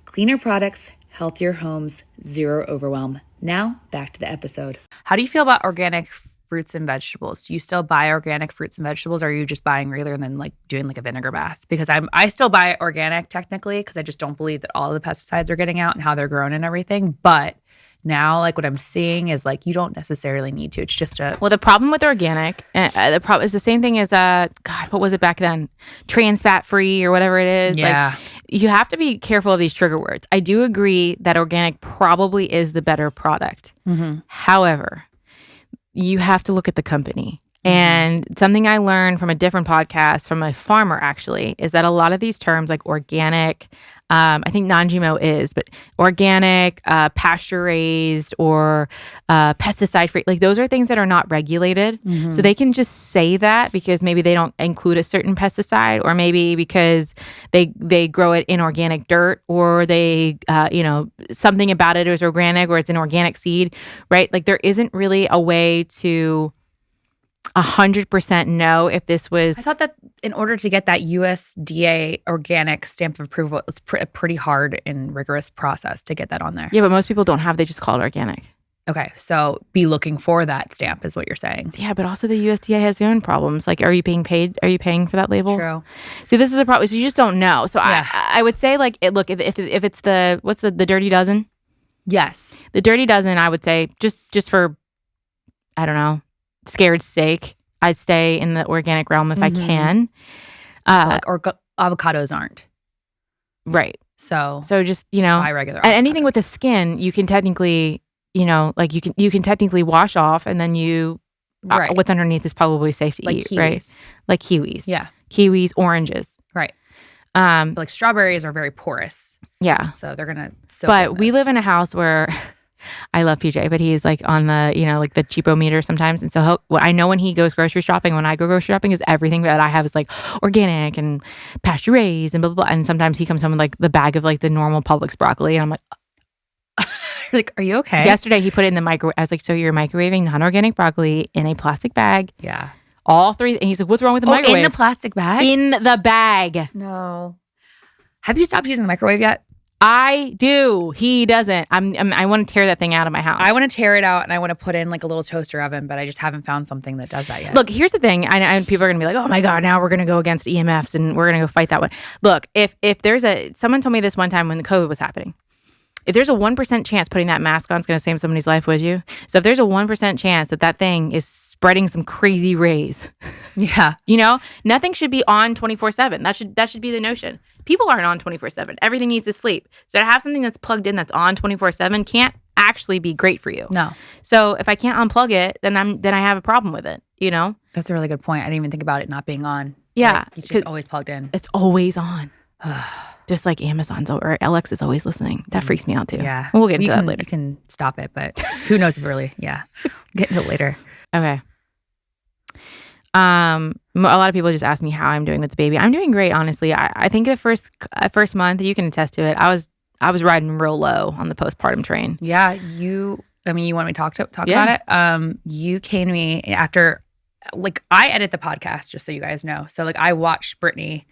Cleaner products, healthier homes, zero overwhelm. Now, back to the episode. How do you feel about organic fruits and vegetables? Do you still buy organic fruits and vegetables, or are you just buying regular and then like doing like a vinegar bath? Because I still buy organic technically because I just don't believe that all the pesticides are getting out and how they're grown and everything. But now, like what I'm seeing is like you don't necessarily need to. It's just the problem with organic, the problem is the same thing as what was it back then? Trans fat free or whatever it is. Yeah. Like, you have to be careful of these trigger words. I do agree that organic probably is the better product. Mm-hmm. However, you have to look at the company. And something I learned from a different podcast from a farmer actually is that a lot of these terms like organic, I think non-GMO is, but organic, pasture raised, or pesticide free, like those are things that are not regulated. So they can just say that because maybe they don't include a certain pesticide, or maybe because they grow it in organic dirt, or they, something about it is organic, or it's an organic seed, right? Like there isn't really a way to 100% know if this was. I thought that in order to get that USDA organic stamp of approval, it's a pretty hard and rigorous process to get that on there. Yeah, but most people don't have. They just call it organic. Okay, so be looking for that stamp is what you're saying. Yeah, but also the USDA has their own problems. Like, are you being paid? Are you paying for that label? True. See, this is a problem. So you just don't know. So Yeah. I would say, like, look, if it's what's the Dirty Dozen? Yes. The Dirty Dozen, I would say, just for, I don't know, scared's sake, I'd stay in the organic realm if I can. Avocados aren't. Right. So just, buy regular and anything with the avocados. skin, you can technically, like you can technically wash off, and then Right. what's underneath is probably safe to like eat, kiwis. right? Like kiwis. Yeah. Kiwis, oranges. Right. But like strawberries are very porous. Yeah. So they're going to soak But in we this. live in a house where I love PJ, but he's like on the, like the cheapo meter sometimes. And so I know when he goes grocery shopping, when I go grocery shopping, is everything that I have is like organic and pasture raised and blah, blah, blah. And sometimes he comes home with like the bag of like the normal Publix broccoli. And I'm like, like, are you okay? yesterday he put it in the microwave. I was like, so you're microwaving non-organic broccoli in a plastic bag. Yeah. All three. And he's like, what's wrong with the microwave? in the plastic bag? In the bag. No. Have you stopped using the microwave yet? I do. He doesn't. I want to tear that thing out of my house. I want to tear it out and I want to put in like a little toaster oven, but I just haven't found something that does that yet. Look, here's the thing. I people are going to be like, oh my God, now we're going to go against EMFs and we're going to go fight that one. Look, if there's someone told me this one time when the COVID was happening, if there's a 1% chance putting that mask on is going to save somebody's life, would you? So if there's a 1% chance that thing is spreading some crazy rays, Yeah. nothing should be on 24/7. That should be the notion. People aren't on 24/7. Everything needs to sleep. So to have something that's plugged in that's on 24/7 can't actually be great for you. No. So if I can't unplug it, then I have a problem with it, That's a really good point. I didn't even think about it not being on. Yeah, Like, it's just always plugged in. It's always on. Just like Amazon's or Alex is always listening. That freaks me out too. Yeah. We'll get into that You later. can stop it, but who knows if really, get into it later. Okay. A lot of people just ask me how I'm doing with the baby. I'm doing great, honestly. I think the first month, you can attest to it. I was riding real low on the postpartum train. Yeah. You want me to talk Yeah. about it? You came to me after, like, I edit the podcast, just so you guys know. So like I watched Brittany,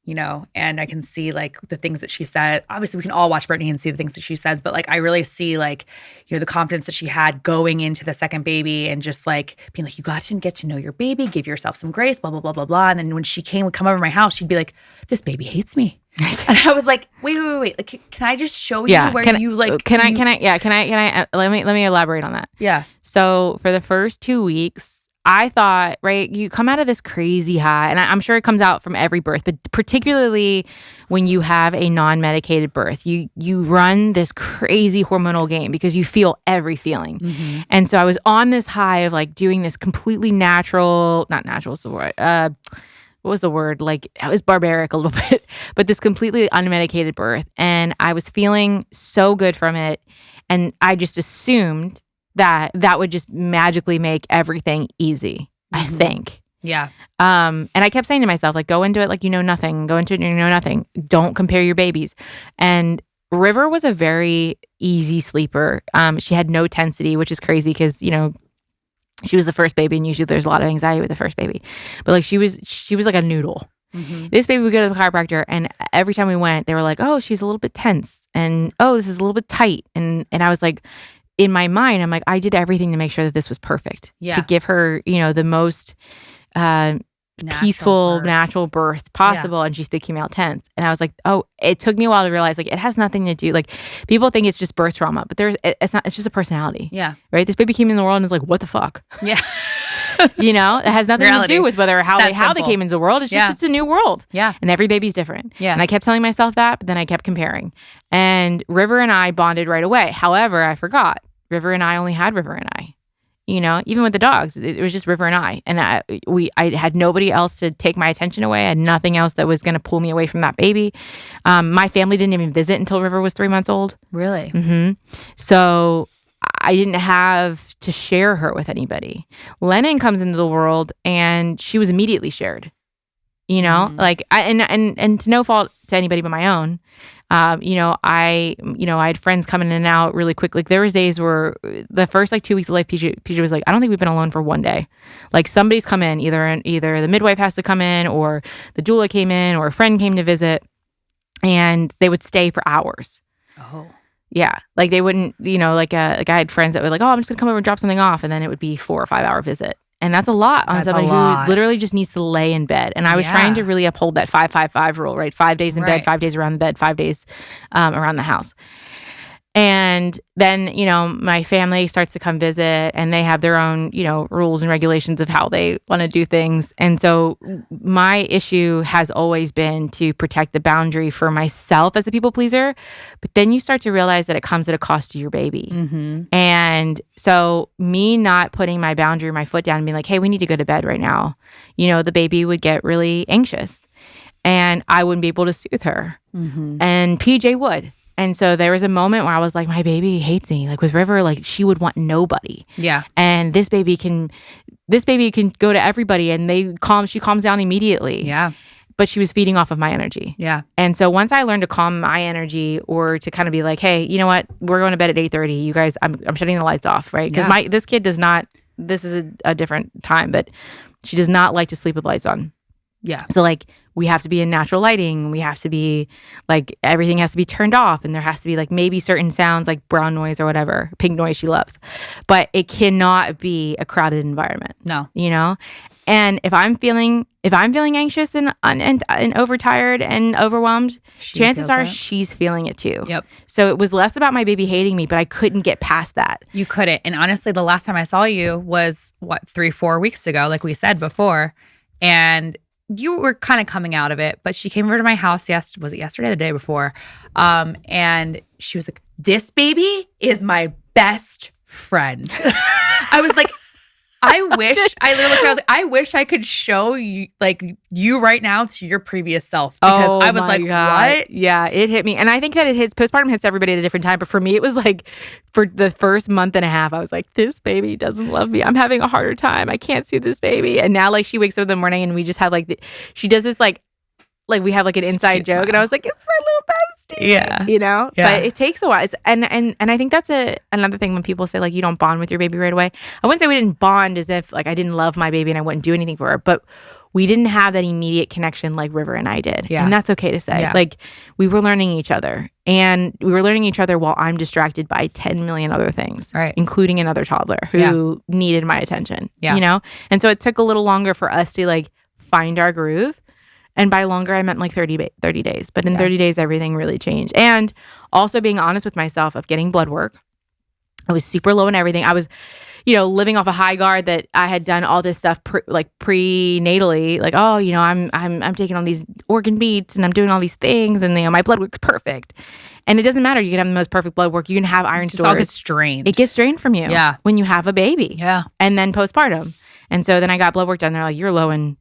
and I can see like the things that she said. Obviously we can all watch Brittany and see the things that she says, but like I really see like, the confidence that she had going into the second baby and just like being like, you got to get to know your baby, give yourself some grace, blah, blah, blah, blah, blah. And then when she would come over my house, she'd be like, this baby hates me. And I was like, wait. Like, can I just show you where Can I let me elaborate on that. Yeah. So for the first 2 weeks, I thought, right, you come out of this crazy high, and I'm sure it comes out from every birth, but particularly when you have a non-medicated birth, you run this crazy hormonal game because you feel every feeling. Mm-hmm. And so I was on this high of like doing this completely not natural is the word. What was the word? Like, it was barbaric a little bit, but this completely unmedicated birth. And I was feeling so good from it. And I just assumed that would just magically make everything easy, I think. Yeah. And I kept saying to myself, like, go into it like you know nothing. Go into it and you know nothing. Don't compare your babies. And River was a very easy sleeper. She had no tensity, which is crazy because, she was the first baby, and usually there's a lot of anxiety with the first baby. But like she was like a noodle. Mm-hmm. This baby would go to the chiropractor, and every time we went, they were like, "Oh, she's a little bit tense," and "Oh, this is a little bit tight," and I was like, in my mind, I'm like, I did everything to make sure that this was perfect. Yeah. To give her, the most peaceful, natural birth possible, and she still came out tense. And I was like, oh, it took me a while to realize, like, it has nothing to do, like, people think it's just birth trauma, but it's not. It's just a personality. Yeah. Right. This baby came in the world and is like, what the fuck? Yeah. It has nothing to do with how they came into the world. It's just, it's a new world. Yeah. And every baby's different. Yeah. And I kept telling myself that, but then I kept comparing. And River and I bonded right away. However, I forgot. River and I only had River and I. even with the dogs, it was just River and I. And I had nobody else to take my attention away. I had nothing else that was going to pull me away from that baby. My family didn't even visit until River was 3 months old. Really? Mm-hmm. So I didn't have to share her with anybody. Lennon comes into the world and she was immediately shared. And to no fault to anybody but my own. I had friends coming in and out really quick. Like there was days where the first 2 weeks of life, PJ was like, I don't think we've been alone for one day. Like somebody's come in, either the midwife has to come in, or the doula came in, or a friend came to visit, and they would stay for hours. Oh. Yeah. Like they wouldn't, I had friends that were like, oh, I'm just gonna come over and drop something off, and then it would be 4 or 5 hour visit. And that's a lot on somebody who literally just needs to lay in bed. And I was trying to really uphold that 5-5-5 rule, right? 5 days in bed, 5 days around the bed, 5 days around the house. And then, my family starts to come visit, and they have their own, rules and regulations of how they want to do things. And so my issue has always been to protect the boundary for myself as a people pleaser. But then you start to realize that it comes at a cost to your baby. Mm-hmm. And so me not putting my boundary, my foot down and being like, hey, we need to go to bed right now. The baby would get really anxious and I wouldn't be able to soothe her. Mm-hmm. And PJ would. And so there was a moment where I was like, my baby hates me. Like with River, like she would want nobody. Yeah. And this baby can go to everybody, and she calms down immediately. Yeah. But she was feeding off of my energy. Yeah. And so once I learned to calm my energy, or to kind of be like, hey, you know what? We're going to bed at 8:30. You guys, I'm shutting the lights off, right? Because this kid does not, this is a different time, but she does not like to sleep with lights on. Yeah. So we have to be in natural lighting. We have to be everything has to be turned off, and there has to be maybe certain sounds like brown noise or whatever, pink noise she loves. But it cannot be a crowded environment. No. And if I'm feeling anxious and overtired and overwhelmed, chances are she's feeling it too. Yep. So it was less about my baby hating me, but I couldn't get past that. You couldn't. And honestly, the last time I saw you was 3-4 weeks ago, like we said before. And you were kind of coming out of it, but she came over to my house. Was it yesterday or the day before? And she was like, this baby is my best friend. I was like, I literally looked at her, I was like, I wish I could show you you right now to your previous self, because I was like, God. What? Yeah, it hit me. And I think that postpartum hits everybody at a different time. But for me, it was for the first month and a half, I was like, this baby doesn't love me. I'm having a harder time. I can't soothe this baby. And now she wakes up in the morning and we just have she does this we have an inside joke smile. And I was like, it's my little bestie. Yeah. Yeah. But it takes a while. And I think that's another thing when people say you don't bond with your baby right away. I wouldn't say we didn't bond as if I didn't love my baby and I wouldn't do anything for her, but we didn't have that immediate connection like River and I did. Yeah. And that's okay to say. Yeah. We were learning each other, and we were learning each other while I'm distracted by 10 million other things, right, including another toddler who needed my attention, And so it took a little longer for us to find our groove. And by longer, I meant 30 days. But in 30 days, everything really changed. And also being honest with myself of getting blood work. I was super low in everything. I was, living off a high guard that I had done all this stuff prenatally. I'm taking on these organ beats and I'm doing all these things, and my blood work's perfect. And it doesn't matter. You can have the most perfect blood work. You can have iron stores. It all gets drained. It gets drained from you. Yeah. When you have a baby. Yeah. And then postpartum. And so then I got blood work done. They're like, you're low in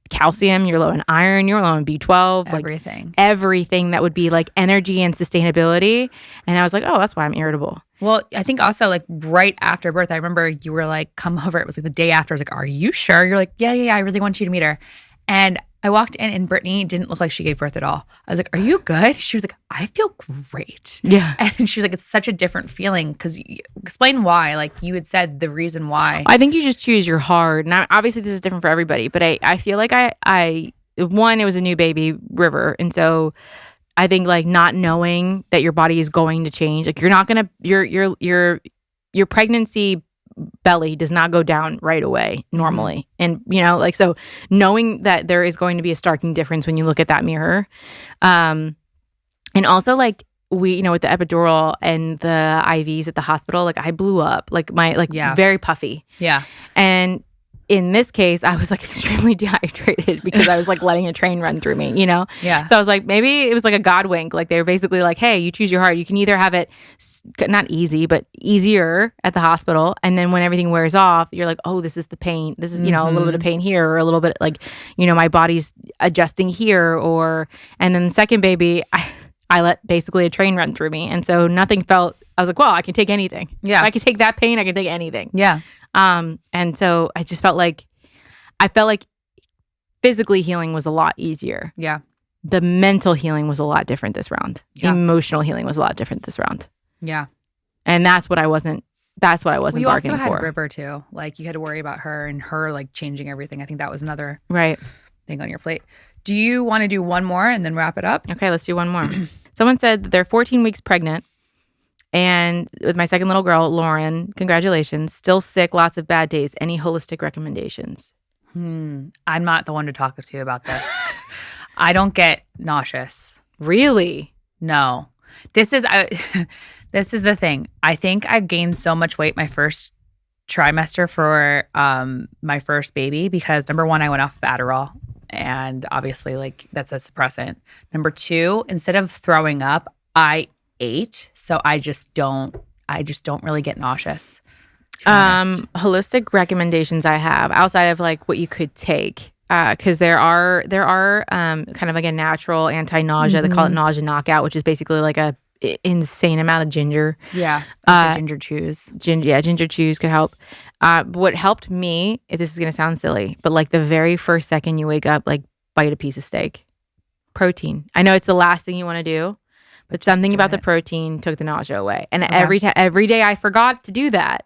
calcium, you're low in iron, you're low in B12, everything that would be energy and sustainability. And I was like, oh, that's why I'm irritable. Well, I think also right after birth, I remember you were come over. It was the day after. I was like, are you sure? You're like, yeah, I really want you to meet her. And I walked in and Brittany didn't look like she gave birth at all. I was like, are you good? She was like, I feel great. Yeah. And she was like, it's such a different feeling. Because explain why. You had said the reason why. I think you just choose your hard. Now, obviously, this is different for everybody. But I feel like it was a new baby, River. And so I think not knowing that your body is going to change. You're not going to, your pregnancy belly does not go down right away normally. And, so knowing that there is going to be a starking difference when you look at that mirror. And also we, with the epidural and the IVs at the hospital, I blew up, very puffy. Yeah. And in this case, I was like extremely dehydrated because I was like letting a train run through me, you know? Yeah. So I was like, maybe it was like a God wink. Like they were basically like, hey, you choose your heart. You can either have it not easy, but easier at the hospital. And then when everything wears off, you're like, oh, this is the pain. This is, you know, a little bit of pain here, or a little bit like, you know, my body's adjusting here. And then the second baby, I let basically a train run through me. And so nothing felt, I was like, well, I can take anything. Yeah. If I can take that pain, I can take anything. Yeah. And so I just felt like physically healing was a lot easier. Yeah. The mental healing was a lot different this round. Yeah. Emotional healing was a lot different this round. Yeah. And that's what I wasn't You also bargaining had for. River too. Like you had to worry about her and her like changing everything. I think that was another Right. thing on your plate. Do you want to do one more and then wrap it up? Okay, let's do one more. Someone said that they're 14 weeks pregnant. And with my second little girl, Lauren, congratulations. Still sick, lots of bad days. Any holistic recommendations? I'm not the one to talk to about this. I don't get nauseous. Really? No. This is the thing. I think I gained so much weight my first trimester for my first baby because number one, I went off of Adderall. And obviously, like that's a suppressant. Number two, instead of throwing up, I ate. So I just don't really get nauseous. Holistic recommendations I have outside of like what you could take. Because there are kind of like a natural anti-nausea. They call it nausea knockout, which is basically like a insane amount of ginger. Yeah. Ginger chews. Ginger chews could help. What helped me, this is going to sound silly, but like the very first second you wake up, like bite a piece of steak. Protein. I know it's the last thing you want to do, but something about the protein took the nausea away. And every day I forgot to do that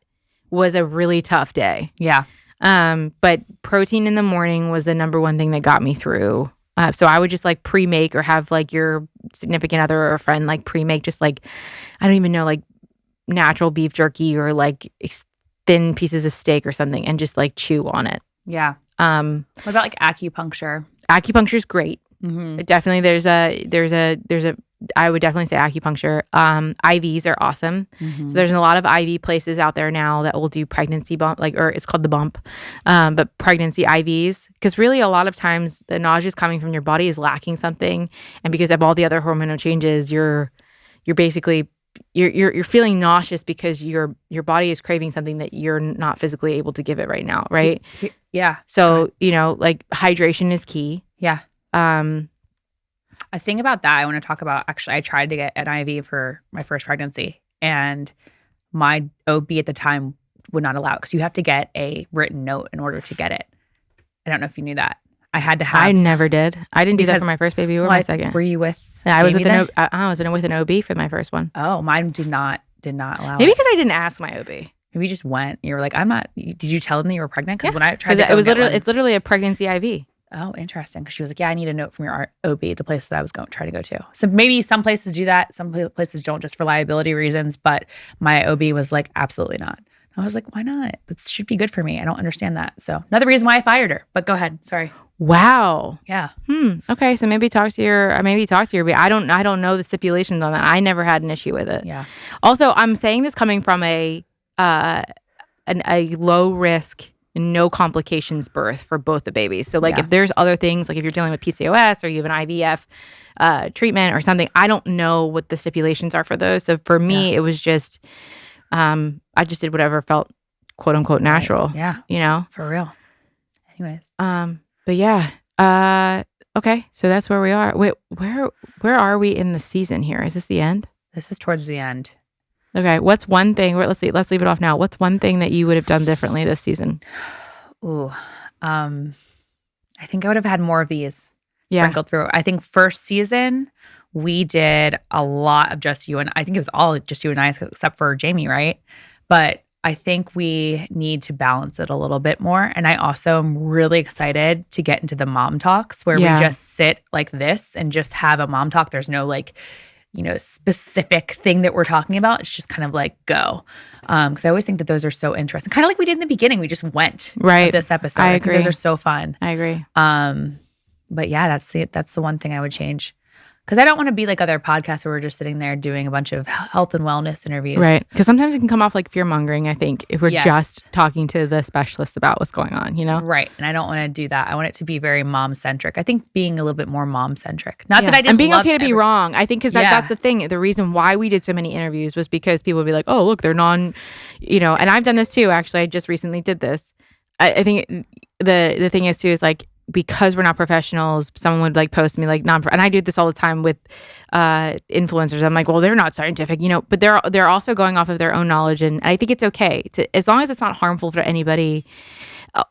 was a really tough day. Yeah. But protein in the morning was the number one thing that got me through. So I would just like pre-make or have like your significant other or a friend like pre-make just like, I don't even know, like natural beef jerky or like thin pieces of steak or something and just like chew on it. Yeah. What about like acupuncture? Acupuncture is great. Definitely I would definitely say acupuncture. IVs are awesome. So there's a lot of IV places out there now that will do pregnancy bump, or it's called the bump, but pregnancy IVs. Because really a lot of times the nausea coming from your body is lacking something. And because of all the other hormonal changes, you're basically, you're feeling nauseous because your body is craving something that you're not physically able to give it right now. Right. Yeah. So, you know, like hydration is key. Yeah. A thing about that I want to talk about, actually, I tried to get an IV for my first pregnancy and my OB at the time would not allow it because you have to get a written note in order to get it. I don't know if you knew that. I had to have. I never did. I didn't do that for my first baby or my second. Were you with I was with Jamie I was with an OB for my first one. Oh, mine did not allow Maybe it. because I didn't ask my OB. Maybe you just went. You were like, I'm not. Did you tell them that you were pregnant? Because when I tried to go get one, it's literally a pregnancy IV. Oh, interesting. Because she was like, yeah, I need a note from your OB, the place that I was trying to go to. So maybe some places do that. Some places don't, just for liability reasons. But my OB was like, absolutely not. I was like, why not? That should be good for me. I don't understand that. So another reason why I fired her. But go ahead. Sorry. Wow. Yeah. Okay. So maybe talk to your OB. I don't know the stipulations on that. I never had an issue with it. Yeah. Also, I'm saying this coming from a low risk, no complications birth for both the babies. So like if there's other things, like if you're dealing with PCOS or you have an IVF treatment or something, I don't know what the stipulations are for those. So for me, it was just, I just did whatever felt quote unquote natural. Right. Yeah. You know? For real. Anyways. But yeah. Okay. So that's where we are. Wait, where are we in the season here? Is this the end? This is towards the end. Okay. What's one thing? Let's leave it off now. What's one thing that you would have done differently this season? Ooh, I think I would have had more of these sprinkled through. I think first season we did a lot of just you and I think it was all just you and I except for Jamie, right? But I think we need to balance it a little bit more. And I also am really excited to get into the mom talks where we just sit like this and just have a mom talk. There's no like, you know, specific thing that we're talking about. It's just kind of like go. Because I always think that those are so interesting. Kind of like we did in the beginning. We just went with this episode. I agree. Those are so fun. I agree. But yeah, that's the one thing I would change. Because I don't want to be like other podcasts where we're just sitting there doing a bunch of health and wellness interviews. Right. Because sometimes it can come off like fear mongering, I think, if we're just talking to the specialist about what's going on, you know? Right. And I don't want to do that. I want it to be very mom centric. I think being a little bit more mom centric. Not that I didn't And being okay to be wrong. I think because that's the thing. The reason why we did so many interviews was because people would be like, oh, look, they're and I've done this too. Actually, I just recently did this. I think the thing is too is like, because we're not professionals, someone would like post me like and I do this all the time with influencers. I'm like, well, they're not scientific, but they're also going off of their own knowledge, and I think it's okay to, as long as it's not harmful for anybody,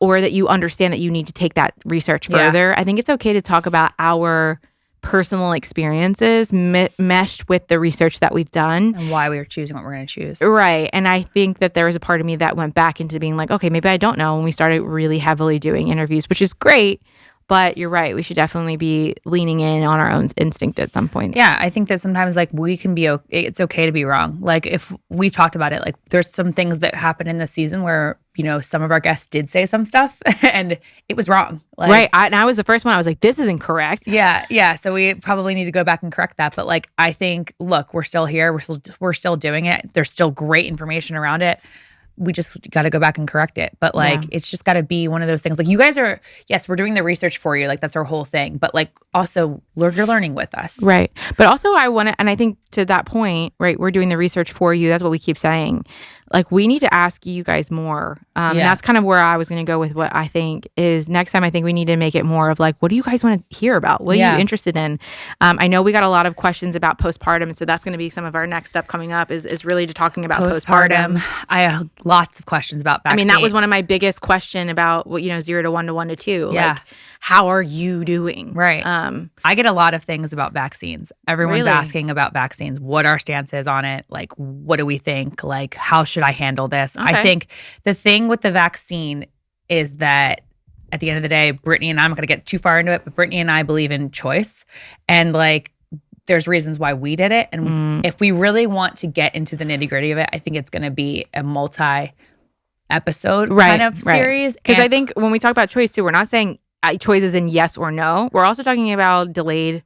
or that you understand that you need to take that research further. I think it's okay to talk about our personal experiences meshed with the research that we've done and why we were choosing what we're going to choose. Right. And I think that there was a part of me that went back into being like, okay, maybe I don't know, when we started really heavily doing interviews, which is great. But you're right. We should definitely be leaning in on our own instinct at some point. Yeah. I think that sometimes like we can be, it's okay to be wrong. Like if we've talked about it, like there's some things that happen in the season where, some of our guests did say some stuff and it was wrong. Like, right. And I was the first one. I was like, this is incorrect. Yeah. Yeah. So we probably need to go back and correct that. But like, I think, look, we're still here. We're still doing it. There's still great information around it. We just got to go back and correct it. But like, it's just got to be one of those things. Like you guys are, yes, we're doing the research for you. Like that's our whole thing. But like also you're learning with us. Right. But also I want to, and I think to that point, right, we're doing the research for you. That's what we keep saying. Like we need to ask you guys more. And that's kind of where I was going to go with what I think is next time. I think we need to make it more of like, what do you guys want to hear about? What are you interested in? I know we got a lot of questions about postpartum. And so that's going to be some of our next stuff coming up is really to talking about postpartum. I have lots of questions about vaccine. I mean, that was one of my biggest question about, 0 to 1 to 1 to 2. Yeah. Like, how are you doing? Right. I get a lot of things about vaccines. Everyone's asking about vaccines. What our stance is on it. Like, what do we think? Like, how should I handle this? Okay. I think the thing with the vaccine is that at the end of the day, Brittany and I'm not going to get too far into it, but Brittany and I believe in choice. And like, there's reasons why we did it. And if we really want to get into the nitty gritty of it, I think it's going to be a multi-episode kind of series. Because I think when we talk about choice too, we're not saying choices in yes or no. We're also talking about delayed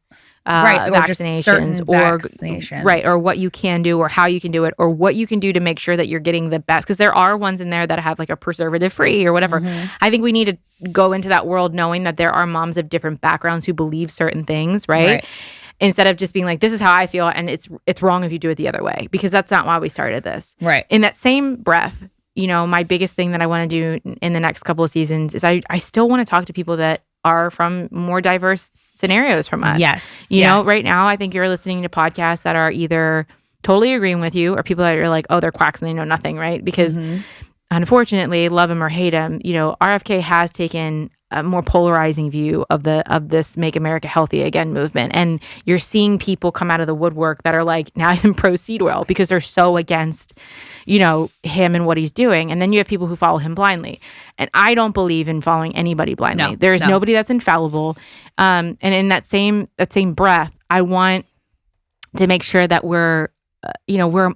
vaccinations or vaccinations. Or what you can do or how you can do it or what you can do to make sure that you're getting the best, because there are ones in there that have like a preservative free or whatever. I think we need to go into that world knowing that there are moms of different backgrounds who believe certain things, right? Instead of just being like, this is how I feel and it's wrong if you do it the other way, because that's not why we started this. Right. In that same breath, my biggest thing that I want to do in the next couple of seasons is I still want to talk to people that are from more diverse scenarios from us. Yes. You know, right now, I think you're listening to podcasts that are either totally agreeing with you or people that are like, oh, they're quacks and they know nothing, right? Because unfortunately, love them or hate them, RFK has taken a more polarizing view of this Make America Healthy Again movement. And you're seeing people come out of the woodwork that are like, now I'm pro seed oil because they're so against, him and what he's doing. And then you have people who follow him blindly. And I don't believe in following anybody blindly. No, there is nobody that's infallible. And in that same breath, I want to make sure that we're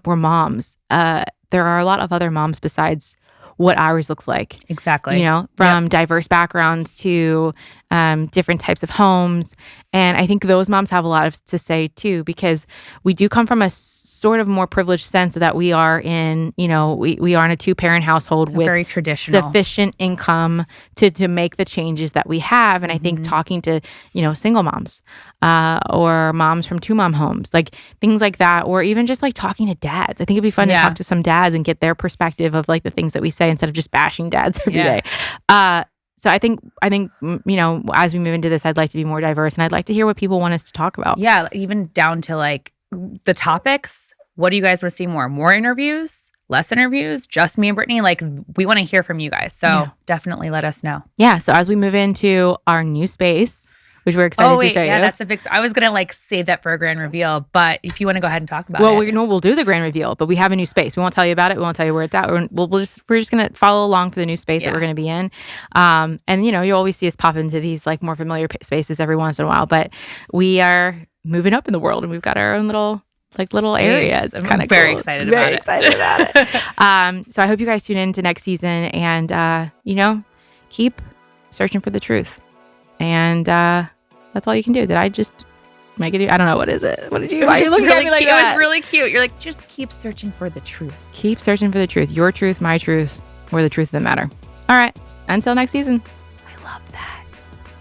moms. There are a lot of other moms besides what ours looks like. Exactly. From diverse backgrounds to different types of homes. And I think those moms have a lot to say too, because we do come from a sort of more privileged sense that we are in, we are in a 2-parent household with very traditional, sufficient income to make the changes that we have. And I think talking to, single moms or moms from 2-mom homes, like things like that, or even just like talking to dads. I think it'd be fun to talk to some dads and get their perspective of like the things that we say instead of just bashing dads every day. So I think, as we move into this, I'd like to be more diverse and I'd like to hear what people want us to talk about. Yeah. Even down to like the topics. What do you guys want to see more? More interviews? Less interviews? Just me and Brittany? Like, we want to hear from you guys. So definitely let us know. Yeah. So as we move into our new space, which we're excited to show you. That's a big. I was gonna like save that for a grand reveal, but if you want to go ahead and talk about it, we'll do the grand reveal. But we have a new space. We won't tell you about it. We won't tell you where it's at. We're just gonna follow along for the new space that we're gonna be in. And you always see us pop into these like more familiar spaces every once in a while. But we are moving up in the world, and we've got our own little area. It's kind of very excited about it. So I hope you guys tune in to next season and keep searching for the truth. And that's all you can do. Did I just Maggie, I don't know. What is it? What did you? It was Why are you just looking really at me like cute. It that? was really cute. You're like, just keep searching for the truth. Keep searching for the truth. Your truth, my truth, or the truth that matter. All right. Until next season. I love that.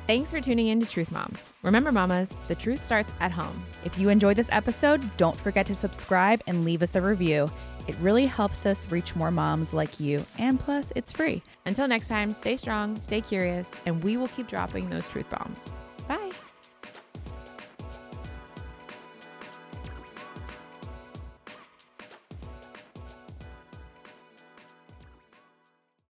Thanks for tuning in to Truth Moms. Remember, mamas, the truth starts at home. If you enjoyed this episode, don't forget to subscribe and leave us a review. It really helps us reach more moms like you, and plus, it's free. Until next time, stay strong, stay curious, and we will keep dropping those truth bombs. Bye.